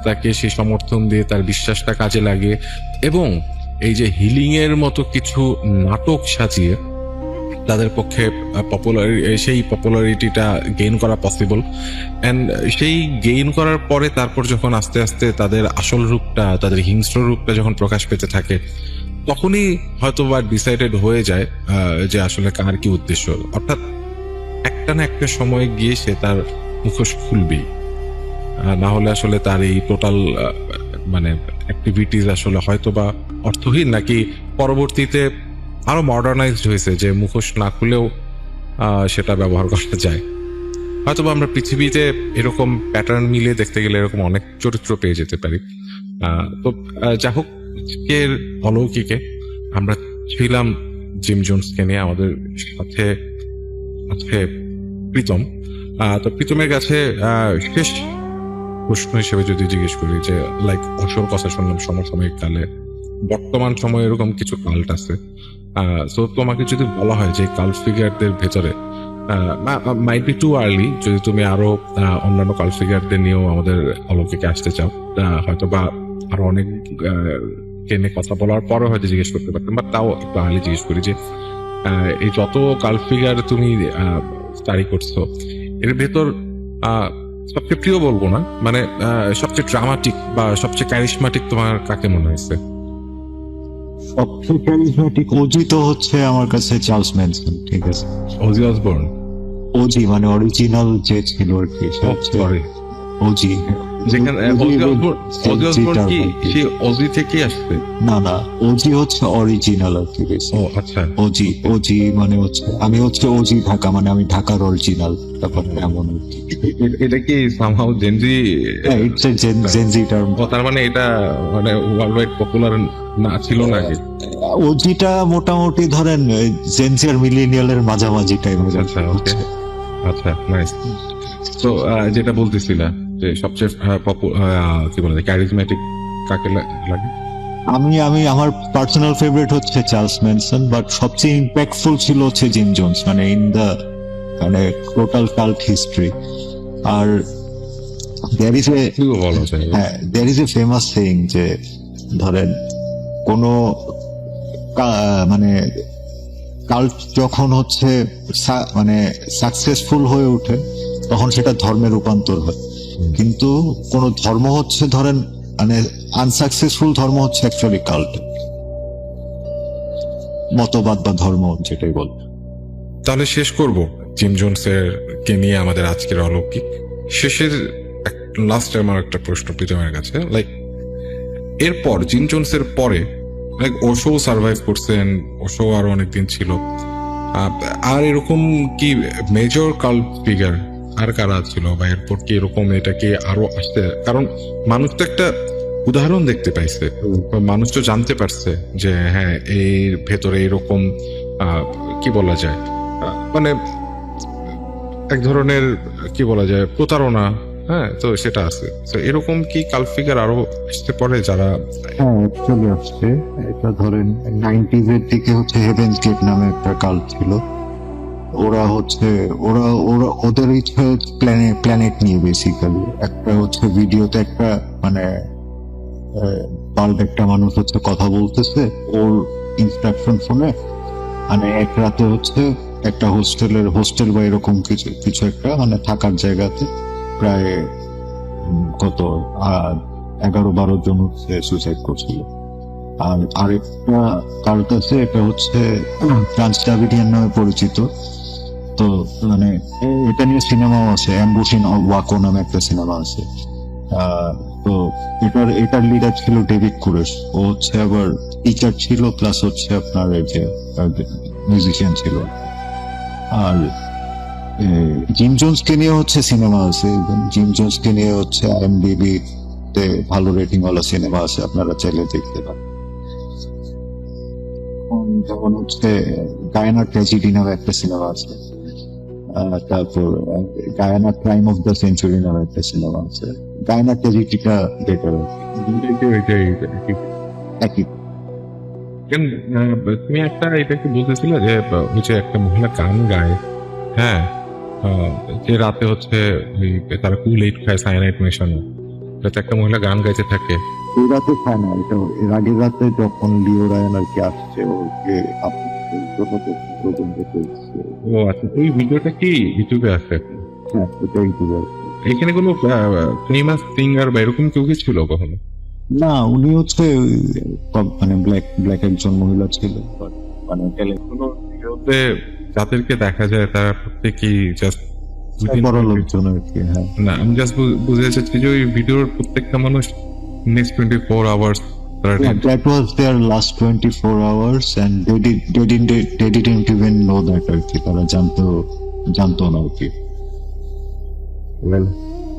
তাকে সেই সমর্থন দিয়ে তার বিশ্বাসটা কাজে লাগিয়ে, এবং এই যে হিলিং এর মতো কিছু নাটক সাজিয়ে তাদের পক্ষে সেই পপুলারিটিটা গেইন করা পসিবল। অ্যান্ড সেই গেইন করার পরে তারপর যখন আস্তে আস্তে তাদের আসল রূপটা, তাদের হিংস্র রূপটা যখন প্রকাশ পেতে থাকে, তখনই হয়তো বা ডিসাইডেড হয়ে যায় যে আসলে কার কি উদ্দেশ্য। অর্থাৎ একটা না একটা সময় গিয়ে সে তার মুখোশ খুলবেই, না হলে আসলে তার এই টোটাল মানে অ্যাক্টিভিটিস আসলে হয়তো বা অর্থহীন, নাকি পরবর্তীতে আরো মডার্নাইজড হয়েছে যে মুখোশ না খুলেও সেটা ব্যবহার করা যায়। হয়তো বা আমরা পৃথিবীতে এরকম প্যাটার্ন মিলিয়ে দেখতে গেলে এরকম অনেক চরিত্র পেয়ে যেতে পারি। তো যা হোক, আজকের অলৌকিকে আমরা ছিলাম জিম জোনসকে নিয়ে। আমাদের সাথে আছে প্রীতম। তো প্রীতমের কাছে শেষ প্রশ্ন হিসেবে যদি জিজ্ঞেস করি যে লাইক অসর কথা শুনলাম সমসাময়িক কালে, বর্তমান সময়ে এরকম কিছু কাল্ট আছে, তো তোমাকে যদি বলা হয় যে কাল্ট ফিগারদের ভেতরে মাইট বি টু আর্লি, যদি তুমি আরো অন্যান্য কাল্ট ফিগারদের নিয়েও আমাদের অলৌকিকে আসতে চাও, হয়তো বা আরো অনেক টেনে কথা বলার পরে হয়তো জিজ্ঞেস করতে পারতাম, বাট তাও একটু আর্লি জিজ্ঞেস করি যে এই যত কাল্ট ফিগার তুমি স্টাডি করছো, এর ভেতর সবচেয়ে প্রিয় বলবো না, মানে সবচেয়ে ড্রামাটিক বা সবচেয়ে ক্যারিশমাটিক তোমার কাকে মনে হয়েছে? সবচেয়ে ক্যারিজমেটিক ওজি তো হচ্ছে আমার কাছে চার্লস ম্যানসন। ঠিক আছে, ওজি অসবর্ন। ওজি মানে অরিজিনাল যে ছিল আর কি, সে হচ্ছে সরি, ওজি। যেখানে ওজি অসবর্ন কি সে ওজি থেকে আসছে? না, ওজি হচ্ছে অরিজিনাল আর কি। ও আচ্ছা, ওজি মানে হচ্ছে আমি হচ্ছে ওজি ঢাকা, মানে আমি ঢাকার অরিজিনাল, তারপর এমন। এটা কি somehow Gen Z? It's a Gen Z term. তার মানে এটা মানে ওয়ার্ল্ড ওয়াইড পপুলার না ছিল না আগে? ওজিটা মোটামুটি ধরেন জেনজি আর মিলেনিয়ালের মাঝামাঝি টাইম। আচ্ছা, ওকে, আচ্ছা, নাইস। তো যেটা বলতেছিলা যে সবচেয়ে কি বলে ক্যারিজমেটিক কাকে লাগে? আমি আমার পার্সোনাল ফেভারিট হচ্ছে চার্লস ম্যানসন, বাট সবচেয়ে ইম্প্যাক্টফুল ছিল হচ্ছে জিম জোন্স, মানে ইন দা মানে টোটাল কাল্ট হিস্ট্রি। আর দেয়ার ইজ এ কি বলা যায়? হ্যাঁ, there is a famous saying যে ধরেন কোনো মানে কাল্ট যখন হচ্ছে মানে সাকসেসফুল হয়ে ওঠে তখন সেটা ধর্মে রূপান্তর হয়, কিন্তু কোন ধর্ম হচ্ছে ধরেন মানে আনসাকসেসফুল ধর্ম হচ্ছে অ্যাকচুয়ালি কাল্ট, মতবাদ বা ধর্ম যেটাই বল। তাহলে শেষ করব জিম জোনসের কে নিয়ে আমাদের আজকের অলৌকিক। শেষের লাস্ট আমার একটা প্রশ্ন প্রীতমের কাছে, লাইক এরপর জিম জোনসের পরে লাইক ওশো সার্ভাইভ করছেন, ওশো আরো অনেকদিন ছিল, আর এরকম কি মেজর কাল্ট ফিগার আর কারা ছিল, বা এরপর কি এরকম এটা কি আরো আসতে, কারণ মানুষ তো একটা উদাহরণ দেখতে পাইছে, মানুষ তো জানতে পারছে যে হ্যাঁ এর ভেতরে এরকম কি বলা যায়, মানে এক ধরনের কি বলা যায় প্রতারণা, হ্যাঁ, তো সেটা আছে। তো এরকম কি কাল্ট ফিগার আরো আসতে পারে যারা? হ্যাঁ, অ্যাকচুয়ালি আসছে। এটা ধরেন 90s এর দিকে হচ্ছে হেভেন্স গেট নামে একটা কাল্ট ছিল। ওরা হচ্ছে ওরা ওরা ওদের ইচ্ছে প্ল্যানেট নিয়ে বেসিক্যালি একটা হচ্ছে ভিডিওতে একটা মানে বাল্ড একটা মানুষ হচ্ছে কথা বলতেছে ওর ইনস্ট্রাকশন শুনে, মানে এক রাতে হচ্ছে একটা হোস্টেল বা এরকম কিছু কিছু একটা মানে থাকার জায়গাতে প্রায় কত 11-12 জন হচ্ছে সুইসাইড করছিল। আর আরেকটা কাল্ট আছে, এটা হচ্ছে ট্রান্স ড্যাভিডিয়ান নামে পরিচিত। তো মানে এটা নিয়ে সিনেমাও আছে, অ্যাম্বুশিন ওয়াকো নামে একটা সিনেমা আছে। তো এটার লিডার ছিল ডেভিড কুরেশ। ও হচ্ছে আবার টিচার ছিল প্লাস হচ্ছে আপনার এই যে মিউজিশিয়ান ছিল। আর জিম জোন্স কে নিয়ে হচ্ছে সিনেমা আছে, জিম জোন্স কে নিয়ে হচ্ছে IMDb তে ভালো রেটিং ওয়ালা সিনেমা আছে, আপনারা চাইলে দেখতে পারেন। যেমন হচ্ছে গায়ানা ট্র্যাজেডি নামে একটা সিনেমা আছে, তারপর Guyana crime of the century নামে একটা সিনেমা আছে। গায়ানা ট্র্যাজেডিটা বেটার একই। তুমি একটা এটাকে বলতেছিলে যে হচ্ছে একটা মহিলা গান গায়, হ্যাঁ, যে রাতে হচ্ছে তারা কুল-এইড খায় সায়ানাইড মেশানো, যাতে একটা মহিলা গান গাইতে থাকে। এই রাতে খায় না, এটা এর আগের রাতে যখন লিও রায়ান আর কি আসছে ওকে ও আচ্ছা, ওই ভিডিওটা কি ইউটিউবে আছে? হ্যাঁ, এটা ইউটিউবে। এখানে কোনো ফেমাস সিঙ্গার বা এরকম কেউ কি ছিল কখনো? না, উনি হচ্ছে মানে ব্ল্যাক একজন মহিলা ছিল, মানে কোনো ভিডিওতে যাদেরকে দেখা যায় তারা প্রত্যেকেই জাস্ট বড় লোকজন আর কি। হ্যাঁ, না, আমি জাস্ট বুঝতে চাচ্ছি যে ওই ভিডিওর প্রত্যেকটা মানুষ next 24 hours that was their last 24 hours and they didn't even know that আর কি, তারা জানতো না আর কি।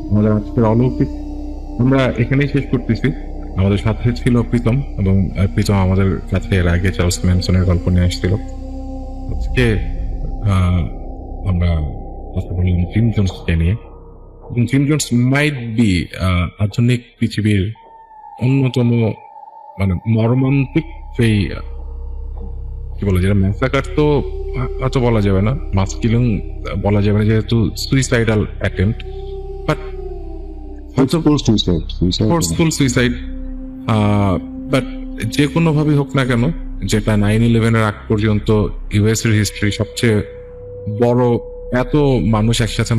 আমাদের আজকের অলৌকিক আমরা এখানেই শেষ করতেছি। আমাদের সাথে ছিল প্রীতম, এবং প্রীতম আমাদের কাছে এর আগে চার্লস ম্যানসনের গল্প নিয়ে আসছিল। আজকে আমরা কথা বললাম জিম জোন্সকে নিয়ে, এবং জিম জোন্স মাইট বি আধুনিক পৃথিবীর অন্যতম মানে মর্মান্তিক সেই কি বলা যায়, ম্যাসাকার তো হয়তো বলা যাবে না, মাস কিলিং বলা যাবে না যেহেতু suicidal attempt, but forceful suicide. But যে কোনো ভাবে হোক না কেন, যেটা 9/11 এর আগ পর্যন্ত ইউএস এর হিস্ট্রি সবচেয়ে বড়, এত মানুষ একসাথে